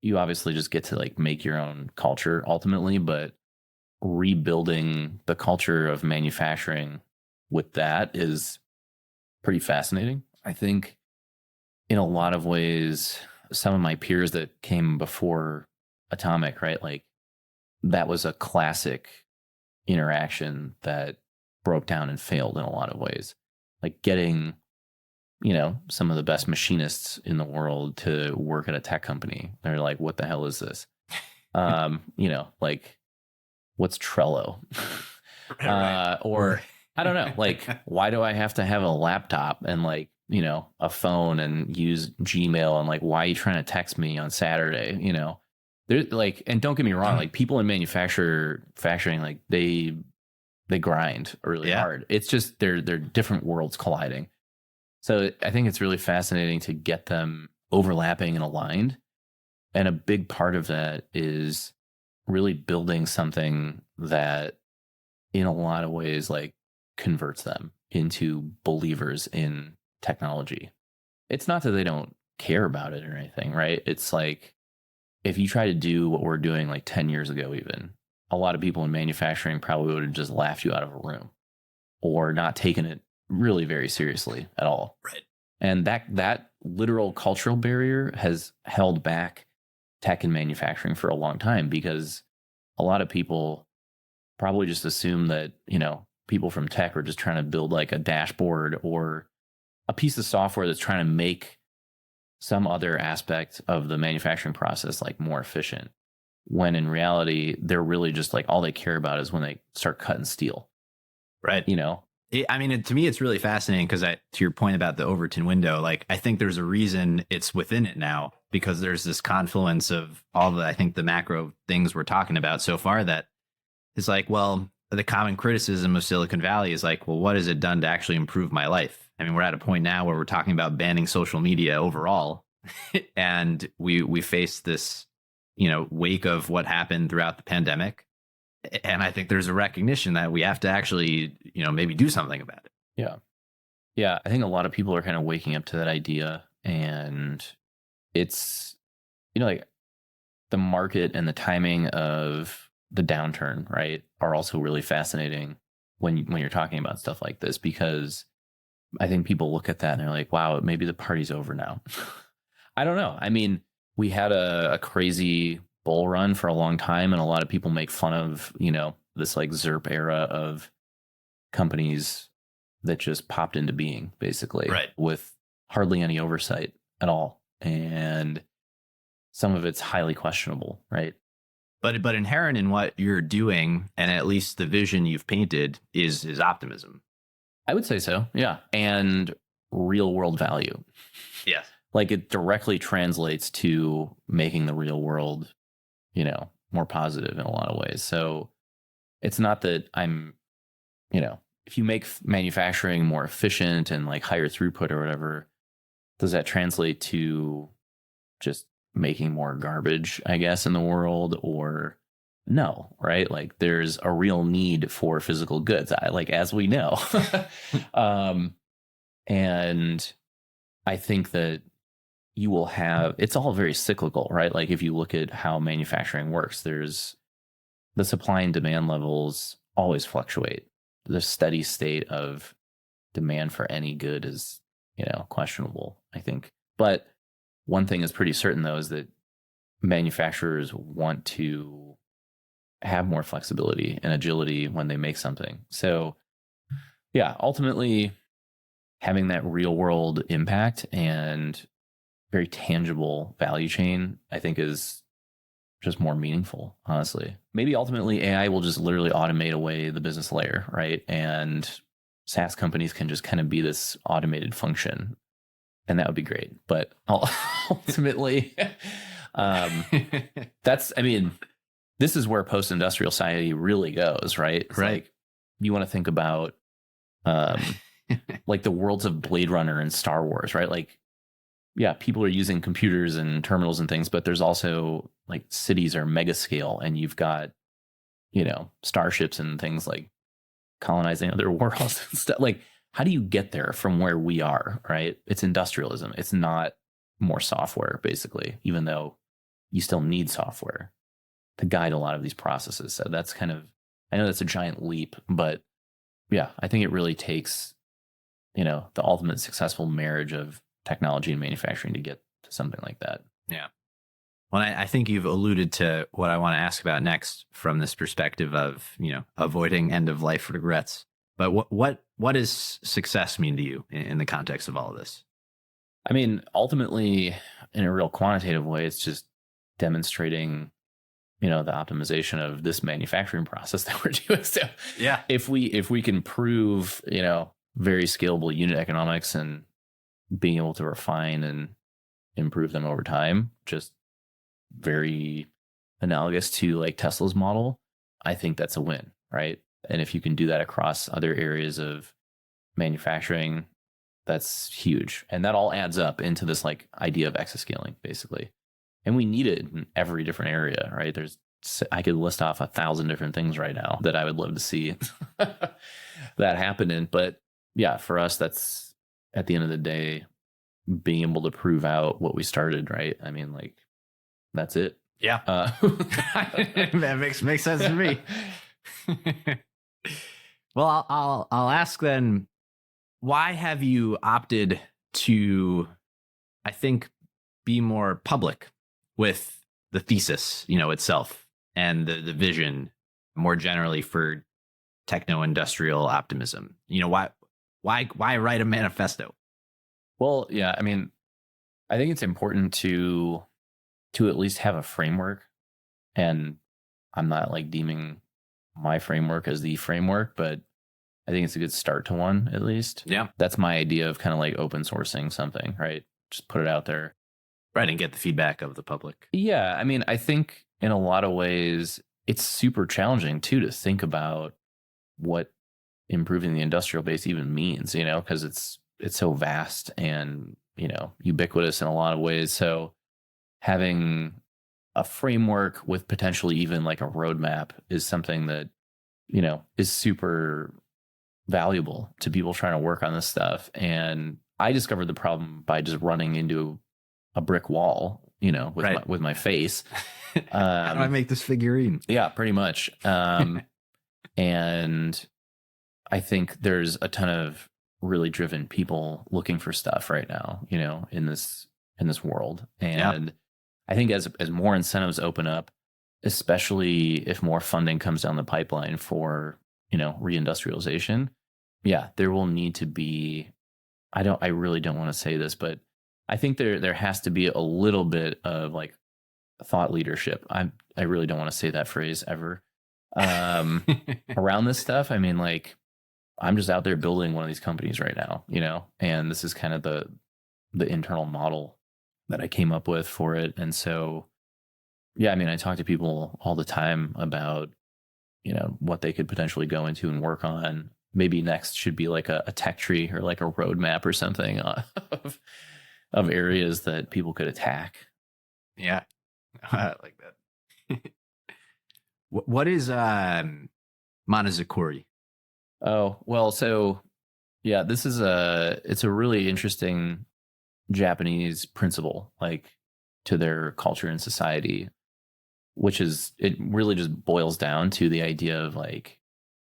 you obviously just get to like make your own culture ultimately, but rebuilding the culture of manufacturing with that is pretty fascinating. I think in a lot of ways, some of my peers that came before Atomic, right? Like that was a classic interaction that broke down and failed in a lot of ways. Like getting, some of the best machinists in the world to work at a tech company. They're like, what the hell is this? Like what's Trello? Or I don't know, like, why do I have to have a laptop and like, a phone and use Gmail, and like, why are you trying to text me on Saturday? There's like, and don't get me wrong, like people in manufacturing, like they grind really hard. It's just they're different worlds colliding. So I think it's really fascinating to get them overlapping and aligned. And a big part of that is really building something that in a lot of ways like converts them into believers in technology. It's not that they don't care about it or anything, right? It's like if you try to do what we're doing like 10 years ago, even a lot of people in manufacturing probably would have just laughed you out of a room or not taken it really very seriously at all. Right. And that literal cultural barrier has held back tech and manufacturing for a long time, because a lot of people probably just assume that, people from tech are just trying to build like a dashboard or a piece of software that's trying to make some other aspect of the manufacturing process like more efficient. When in reality, they're really just like, all they care about is when they start cutting steel. Right. To me, it's really fascinating because to your point about the Overton window, like I think there's a reason it's within it now, because there's this confluence of all the macro things we're talking about so far that is like, well, the common criticism of Silicon Valley is like, well, what has it done to actually improve my life? I mean, we're at a point now where we're talking about banning social media overall, and we face this, wake of what happened throughout the pandemic. And I think there's a recognition that we have to actually, maybe do something about it. Yeah. Yeah. I think a lot of people are kind of waking up to that idea, and it's, like the market and the timing of the downturn, right, are also really fascinating when you're talking about stuff like this, because I think people look at that and they're like, wow, maybe the party's over now. I don't know. I mean, we had a crazy bull run for a long time, and a lot of people make fun of, this like ZERP era of companies that just popped into being, basically, right, with hardly any oversight at all. And some of it's highly questionable, right? But inherent in what you're doing, and at least the vision you've painted, is optimism. I would say so, yeah. And real world value. Yes. Like it directly translates to making the real world, more positive in a lot of ways. So it's not that I'm, if you make manufacturing more efficient and like higher throughput or whatever, does that translate to just making more garbage, I guess, in the world? Or no, right? Like there's a real need for physical goods, as we know. And I think that you will have, it's all very cyclical, right? Like if you look at how manufacturing works, there's the supply and demand levels always fluctuate. The steady state of demand for any good is, questionable, I think. But one thing is pretty certain, though, is that manufacturers want to have more flexibility and agility when they make something. So, yeah, ultimately having that real world impact and very tangible value chain, I think, is just more meaningful, honestly. Maybe ultimately AI will just literally automate away the business layer, right? And SaaS companies can just kind of be this automated function, and that would be great. But ultimately, this is where post-industrial society really goes, right? It's Right. like you want to think about like the worlds of Blade Runner and Star Wars, right? Like, yeah, people are using computers and terminals and things, but there's also like cities are mega scale, and you've got, starships and things like colonizing other worlds and stuff. Like, how do you get there from where we are, right? It's industrialism. It's not more software, basically, even though you still need software to guide a lot of these processes. So that's kind of, I know that's a giant leap, but yeah, I think it really takes, the ultimate successful marriage of technology and manufacturing to get to something like that. Yeah. Well, I think you've alluded to what I want to ask about next from this perspective of, avoiding end of life regrets. But what does success mean to you in the context of all of this? I mean, ultimately, in a real quantitative way, it's just demonstrating, the optimization of this manufacturing process that we're doing. So Yeah. if we can prove, very scalable unit economics and being able to refine and improve them over time, just very analogous to like Tesla's model, I think that's a win, right? And if you can do that across other areas of manufacturing, that's huge. And that all adds up into this like idea of exascaling, basically. And we need it in every different area, right? I could list off 1,000 different things right now that I would love to see that happen in. But yeah, for us, that's at the end of the day, being able to prove out what we started, right? I mean, like, that's it. Yeah. That makes sense to me. Well, I'll ask then, why have you opted to, I think, be more public with the thesis, itself and the vision more generally for techno-industrial optimism? Why write a manifesto? Well, yeah, I mean, I think it's important to at least have a framework, and I'm not like deeming my framework as the framework, but I think it's a good start to one, at least. Yeah. That's my idea of kind of like open sourcing something, right? Just put it out there. Right. And get the feedback of the public. Yeah. I mean, I think in a lot of ways, it's super challenging too to think about what improving the industrial base even means, because it's so vast and, ubiquitous in a lot of ways. So having a framework with potentially even like a roadmap is something that, is super valuable to people trying to work on this stuff. And I discovered the problem by just running into a brick wall, with right. with my face. How do I make this figurine? Yeah, pretty much. And I think there's a ton of really driven people looking for stuff right now, in this world. And I think as more incentives open up, especially if more funding comes down the pipeline for, reindustrialization, yeah, there will need to be, I really don't want to say this, but I think there has to be a little bit of like thought leadership. I really don't want to say that phrase ever around this stuff. I mean, like, I'm just out there building one of these companies right now, and this is kind of the internal model that I came up with for it. And so, yeah, I mean, I talk to people all the time about, what they could potentially go into and work on. Maybe next should be like a tech tree or like a roadmap or something of areas that people could attack. Yeah, I like that. What is Monozukuri? Oh, well, so yeah, it's a really interesting Japanese principle, like, to their culture and society, which is, it really just boils down to the idea of like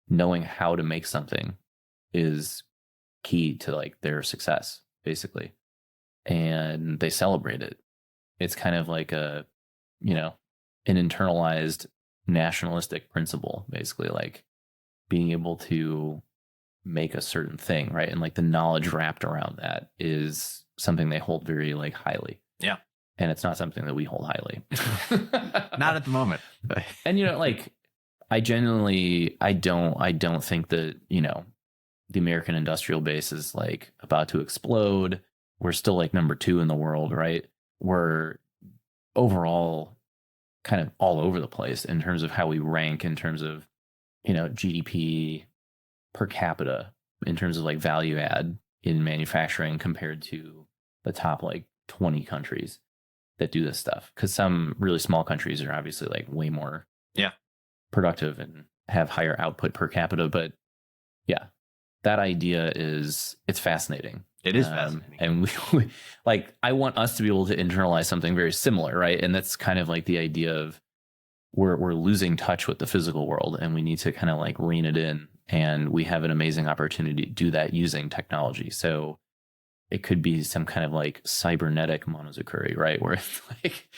knowing how to make something is key to like their success, basically. And they celebrate it. It's kind of like an internalized nationalistic principle, basically, like being able to make a certain thing, right? And like the knowledge wrapped around that is something they hold very like highly. Yeah. and it's not something that we hold highly. Not at the moment. And, you know, like, I genuinely, I don't think that, you know, the American industrial base is like about to explode. We're still like number 2 in the world, right? We're overall kind of all over the place in terms of how we rank in terms of, you know, GDP per capita, in terms of like value add in manufacturing compared to the top like 20 countries that do this stuff. Because some really small countries are obviously like way more productive and have higher output per capita. But yeah, that idea it's fascinating. It is fascinating. And we like, I want us to be able to internalize something very similar, right? And that's kind of like the idea of we're losing touch with the physical world, and we need to kind of like rein it in. And we have an amazing opportunity to do that using technology. So it could be some kind of like cybernetic monozukuri, right? Where it's like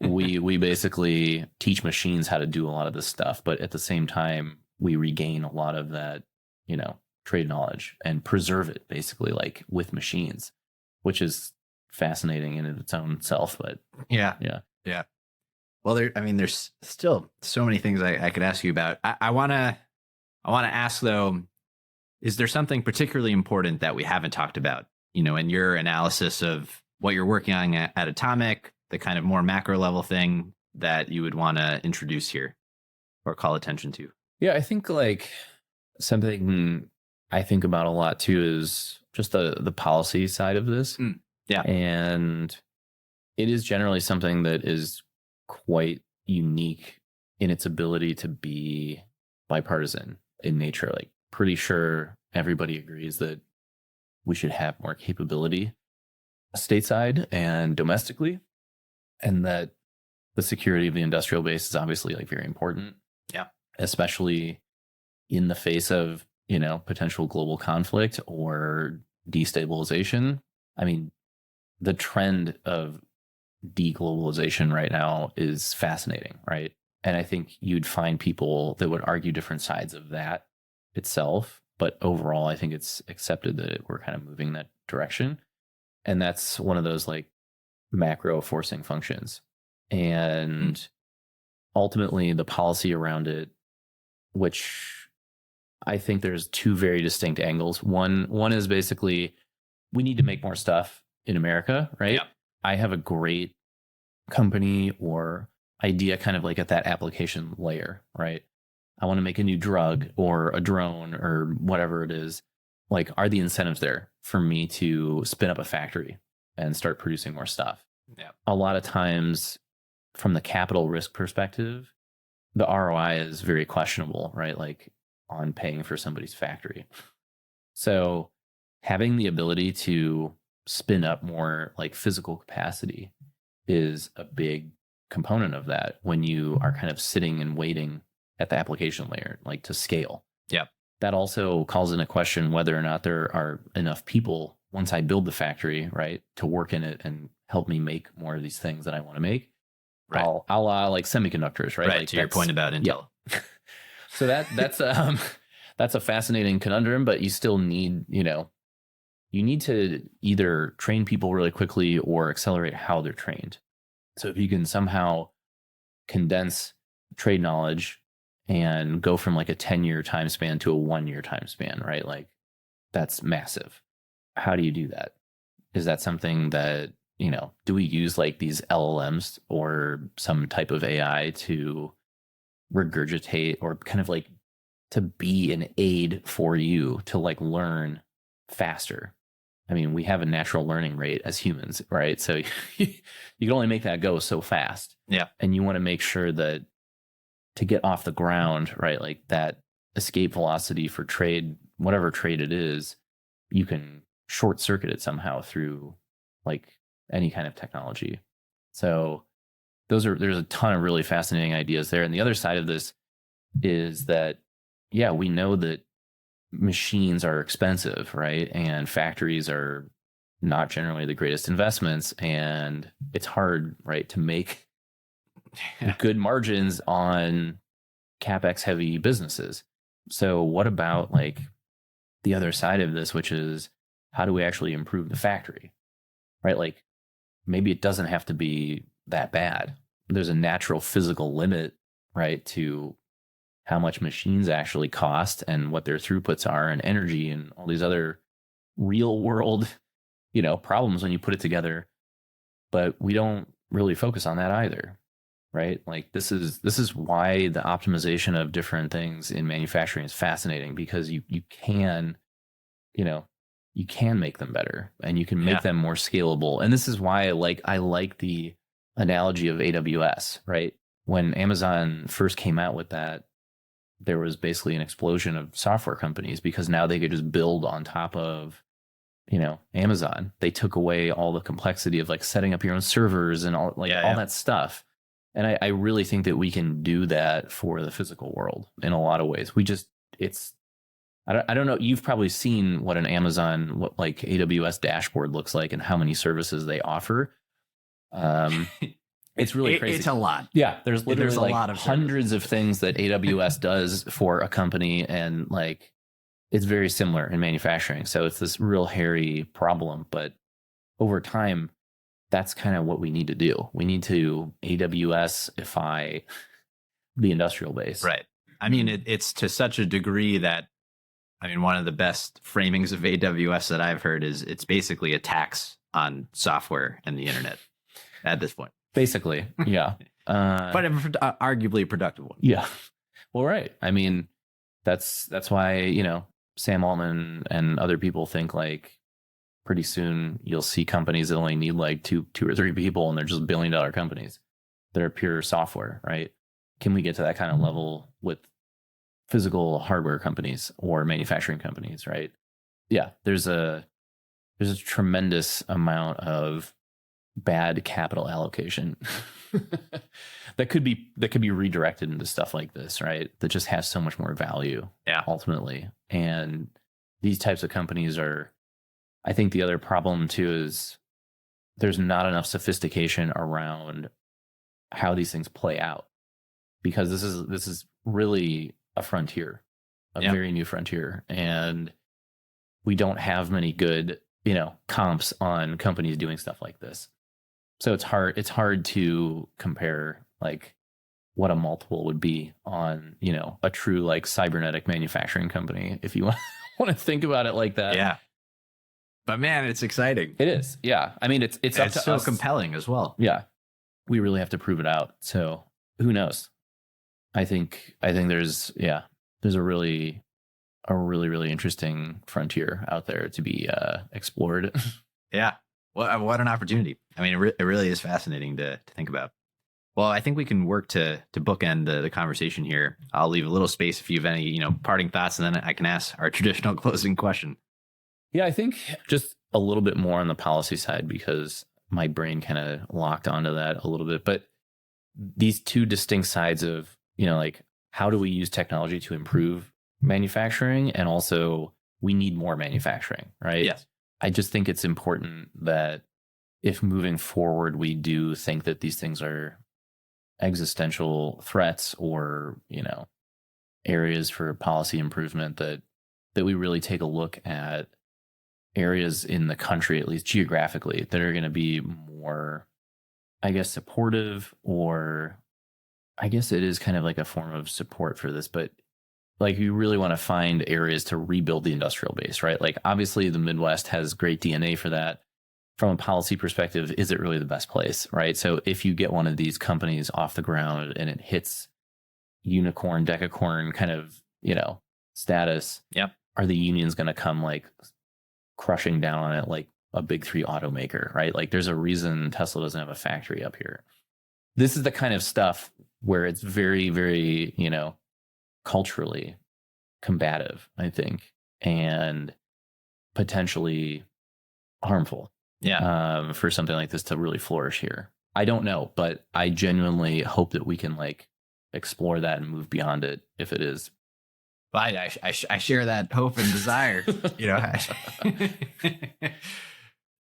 we basically teach machines how to do a lot of this stuff, but at the same time, we regain a lot of that, you know, trade knowledge and preserve it basically like with machines, which is fascinating in its own self. But yeah. Well, there's still so many things I could ask you about. I want to ask though, is there something particularly important that we haven't talked about, you know, in your analysis of what you're working on at Atomic, the kind of more macro level thing that you would want to introduce here or call attention to? Yeah, I think like something I think about a lot too is just the policy side of this. Yeah. And it is generally something that is quite unique in its ability to be bipartisan in nature. Like, pretty sure everybody agrees that we should have more capability stateside and domestically, and that the security of the industrial base is obviously like very important. Yeah. Especially in the face of, you know, potential global conflict or destabilization. I mean, the trend of deglobalization right now is fascinating, right? And I think you'd find people that would argue different sides of that itself. But overall, I think it's accepted that we're kind of moving that direction. And that's one of those like macro forcing functions. And ultimately, the policy around it, which I think there's 2 very distinct angles. One is basically we need to make more stuff in America, right? Yeah. I have a great company or idea kind of like at that application layer, right? I want to make a new drug or a drone or whatever it is. Like, are the incentives there for me to spin up a factory and start producing more stuff? Yeah. A lot of times from the capital risk perspective, the ROI is very questionable, right? Like on paying for somebody's factory. So having the ability to spin up more like physical capacity is a big component of that when you are kind of sitting and waiting at the application layer, like to scale. Yeah. That also calls into question whether or not there are enough people once I build the factory, right, to work in it and help me make more of these things that I want to make. Right. A la like semiconductors, right? Right. Like to your point about Intel. Yeah. So that's a fascinating conundrum, but you still need, you know, you need to either train people really quickly or accelerate how they're trained. So if you can somehow condense trade knowledge and go from like a 10-year time span to a 1-year time span, right? Like, that's massive. How do you do that? Is that something that, you know, do we use like these LLMs or some type of AI to regurgitate or kind of like to be an aid for you to like learn faster? I mean, we have a natural learning rate as humans, right? So you can only make that go so fast. Yeah. And you want to make sure that to get off the ground, right, like that escape velocity for trade, whatever trade it is, you can short circuit it somehow through like any kind of technology. So there's a ton of really fascinating ideas there. And the other side of this is that, yeah, we know that machines are expensive, right? And factories are not generally the greatest investments. And it's hard, right, to make good margins on CapEx heavy businesses. So what about like the other side of this, which is how do we actually improve the factory, right? Like maybe it doesn't have to be that bad. There's a natural physical limit, right, to how much machines actually cost and what their throughputs are and energy and all these other real world, problems when you put it together. But we don't really focus on that either, right? Like this is why the optimization of different things in manufacturing is fascinating, because you can, you can make them better and you can make them more scalable. And this is why I like the analogy of AWS, right? When Amazon first came out with that, there was basically an explosion of software companies because now they could just build on top of, Amazon. They took away all the complexity of like setting up your own servers and all that stuff. And I really think that we can do that for the physical world in a lot of ways. I don't know. You've probably seen what an Amazon, what like AWS dashboard looks like and how many services they offer. It's really crazy. It's a lot. Yeah. There's literally a lot of hundreds of things that AWS does for a company. And like, it's very similar in manufacturing. So it's this real hairy problem, but over time, that's kind of what we need to do. We need to AWS-ify the industrial base. Right. I mean, it's to such a degree that, one of the best framings of AWS that I've heard is it's basically a tax on software and the internet at this point. Basically, yeah. But arguably a productive one. Yeah. Well, right. I mean, that's why, Sam Altman and other people think like pretty soon you'll see companies that only need like two or three people and they're just $1 billion companies that are pure software, right? Can we get to that kind of level with physical hardware companies or manufacturing companies, right? Yeah, there's a tremendous amount of bad capital allocation that could be redirected into stuff like this, right? That just has so much more value, ultimately. And these types of companies are, I think the other problem too is there's not enough sophistication around how these things play out, because this is really a frontier, a very new frontier, and we don't have many good, comps on companies doing stuff like this. So it's hard to compare like what a multiple would be on, a true like cybernetic manufacturing company, if you want to think about it like that. Yeah. But man, it's exciting. It is. Yeah. I mean, it's up to so us. compelling as well. Yeah. We really have to prove it out. So who knows? I think there's a really interesting frontier out there to be explored. Yeah. Well, what an opportunity. I mean, it really is fascinating to think about. Well, I think we can work to bookend the conversation here. I'll leave a little space if you have any, parting thoughts, and then I can ask our traditional closing question. Yeah, I think just a little bit more on the policy side, because my brain kind of locked onto that a little bit. But these two distinct sides of, like, how do we use technology to improve manufacturing? And also, we need more manufacturing, right? Yes. I just think it's important that if moving forward, we do think that these things are existential threats or, areas for policy improvement, that we really take a look at areas in the country, at least geographically, that are going to be more, I guess, supportive, or I guess it is kind of like a form of support for this, but like you really want to find areas to rebuild the industrial base, right? Like obviously the Midwest has great DNA for that. From a policy perspective, is it really the best place, right? So if you get one of these companies off the ground and it hits unicorn, decacorn kind of, status, are the unions going to come like crushing down on it like a big three automaker, right? Like there's a reason Tesla doesn't have a factory up here. This is the kind of stuff where it's very, very, culturally combative, I think, and potentially harmful. For something like this to really flourish here. I don't know, but I genuinely hope that we can like explore that and move beyond it if it is. But I share that hope and desire.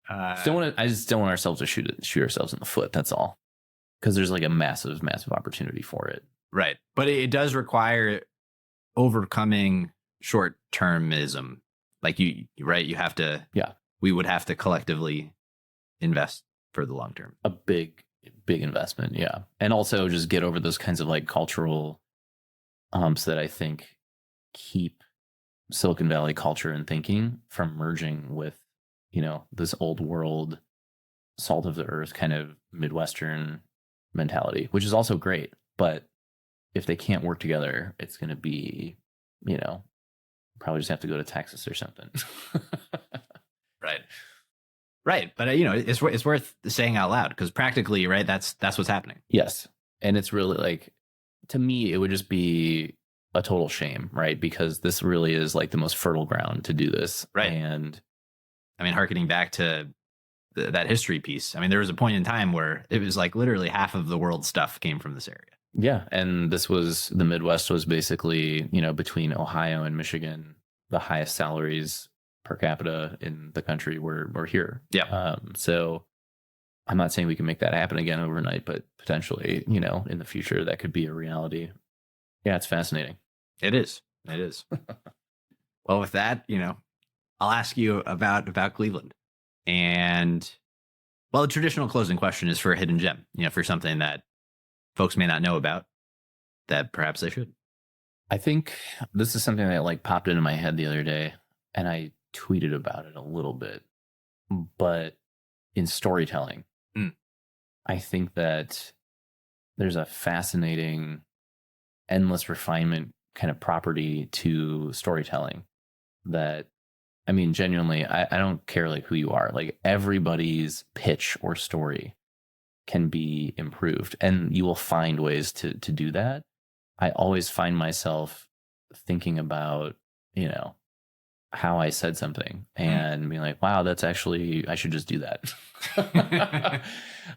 I just don't want ourselves to shoot ourselves in the foot. That's all, because there's like a massive opportunity for it. Right, but it does require overcoming short-termism. Like you have to. Yeah. We would have to collectively invest for the long term. A big investment. Yeah. And also just get over those kinds of like cultural humps that I think keep Silicon Valley culture and thinking from merging with, this old world, salt of the earth kind of Midwestern mentality, which is also great. But if they can't work together, it's going to be, probably just have to go to Texas or something. Right. But, it's worth saying out loud because practically, right, that's what's happening. Yes. And it's really like, to me, it would just be a total shame, right? Because this really is like the most fertile ground to do this. Right. And I mean, harkening back to that history piece, I mean, there was a point in time where it was like literally half of the world's stuff came from this area. Yeah. And the Midwest was basically, between Ohio and Michigan, the highest salaries per capita in the country were here. Yeah. So I'm not saying we can make that happen again overnight, but potentially, in the future, that could be a reality. Yeah, it's fascinating. It is. Well, with that, I'll ask you about Cleveland. And, well, the traditional closing question is for a hidden gem, for something that folks may not know about that perhaps they should. I think this is something that like popped into my head the other day, and I tweeted about it a little bit. But in storytelling, I think that there's a fascinating, endless refinement kind of property to storytelling that, I mean, genuinely, I don't care like who you are. Like everybody's pitch or story can be improved, and you will find ways to do that. I always find myself thinking about, how I said something and being like, wow, that's actually, I should just do that.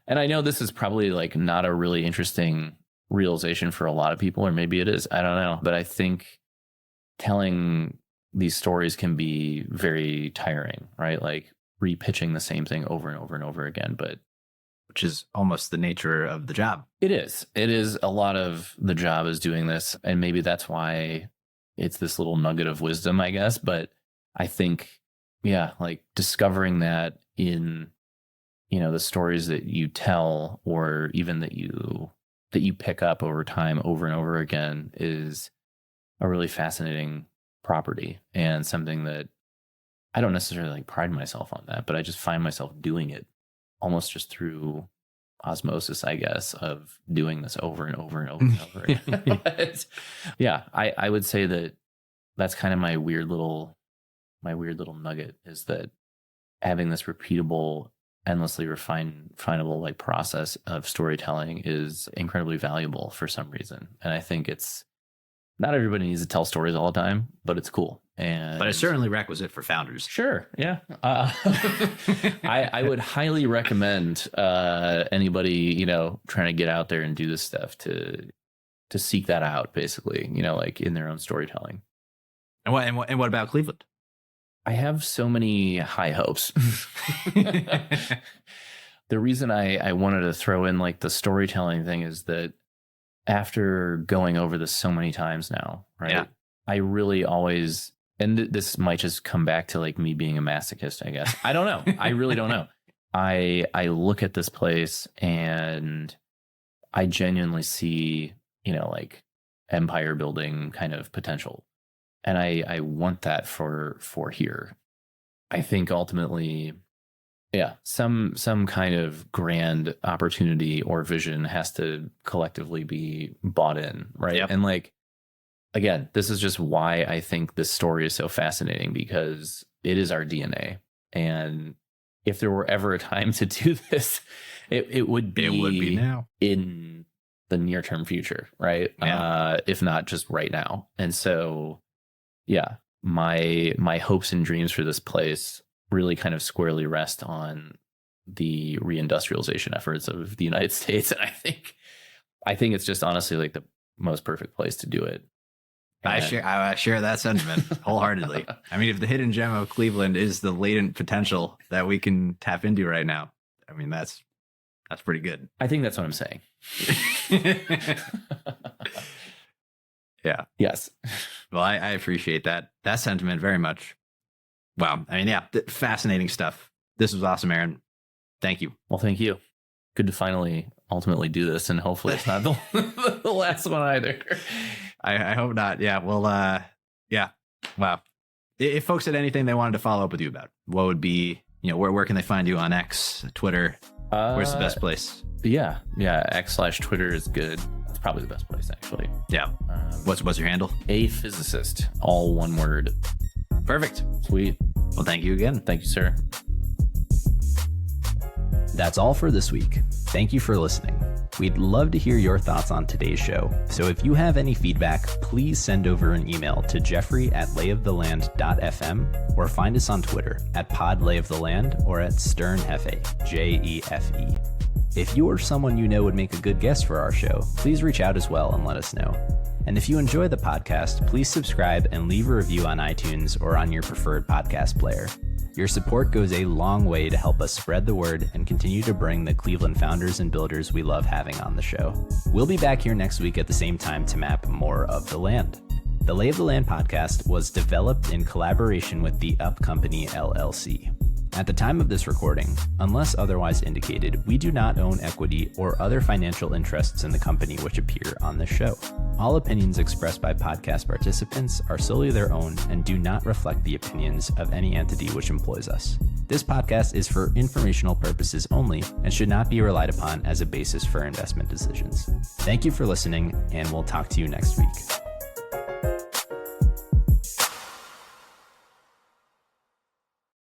And I know this is probably like not a really interesting realization for a lot of people, or maybe it is, I don't know. But I think telling these stories can be very tiring, right? Like repitching the same thing over and over and over again, but which is almost the nature of the job. It is a lot of the job is doing this. And maybe that's why it's this little nugget of wisdom, I guess. But I think, yeah, like discovering that in, the stories that you tell, or even that you pick up over time, over and over again, is a really fascinating property, and something that I don't necessarily like pride myself on that, but I just find myself doing it almost just through osmosis, I guess, of doing this over and over and over and over again. Yeah, I would say that that's kind of my weird little nugget, is that having this repeatable, endlessly refinable like process of storytelling is incredibly valuable for some reason. And I think it's not everybody needs to tell stories all the time, but it's cool. But it's certainly requisite for founders. Sure. Yeah. I would highly recommend anybody, trying to get out there and do this stuff to seek that out, basically, like in their own storytelling. And what about Cleveland? I have so many high hopes. The reason I wanted to throw in like the storytelling thing is that after going over this so many times now, right? Yeah. I really always, and this might just come back to like me being a masochist, I guess. I don't know. I really don't know. I look at this place and I genuinely see, like empire building kind of potential. And I want that for here. I think ultimately, yeah, some kind of grand opportunity or vision has to collectively be bought in, right? Yep. And like, again, this is just why I think this story is so fascinating, because it is our DNA. And if there were ever a time to do this, it would be now, in the near term future, right? Yeah. If not just right now. And so, yeah, my hopes and dreams for this place really kind of squarely rest on the reindustrialization efforts of the United States. And I think it's just honestly like the most perfect place to do it. I share that sentiment wholeheartedly. I mean, if the hidden gem of Cleveland is the latent potential that we can tap into right now, I mean, that's pretty good. I think that's what I'm saying. Yeah. Yes. Well, I appreciate that sentiment very much. Wow. I mean, yeah, fascinating stuff. This was awesome, Aaron. Thank you. Well, thank you. Good to finally ultimately do this, and hopefully it's not the last one either. I hope not. Yeah. Well, yeah. Wow. If folks had anything they wanted to follow up with you about, what would be, where can they find you on X, Twitter? Where's the best place? Yeah. X/Twitter is good. It's probably the best place, actually. Yeah. What's your handle? A physicist, all one word. Perfect. Sweet. Well, thank you again. Thank you, sir. That's all for this week. Thank you for listening. We'd love to hear your thoughts on today's show. So if you have any feedback, please send over an email to jeffrey@layoftheland.fm or find us on Twitter @podlayoftheland or @sternjefe, JEFE. If you or someone you know would make a good guest for our show, please reach out as well and let us know. And if you enjoy the podcast, please subscribe and leave a review on iTunes or on your preferred podcast player. Your support goes a long way to help us spread the word and continue to bring the Cleveland founders and builders we love having on the show. We'll be back here next week at the same time to map more of the land. The Lay of the Land podcast was developed in collaboration with the Up Company LLC. At the time of this recording, unless otherwise indicated, we do not own equity or other financial interests in the company which appear on this show. All opinions expressed by podcast participants are solely their own and do not reflect the opinions of any entity which employs us. This podcast is for informational purposes only and should not be relied upon as a basis for investment decisions. Thank you for listening, and we'll talk to you next week.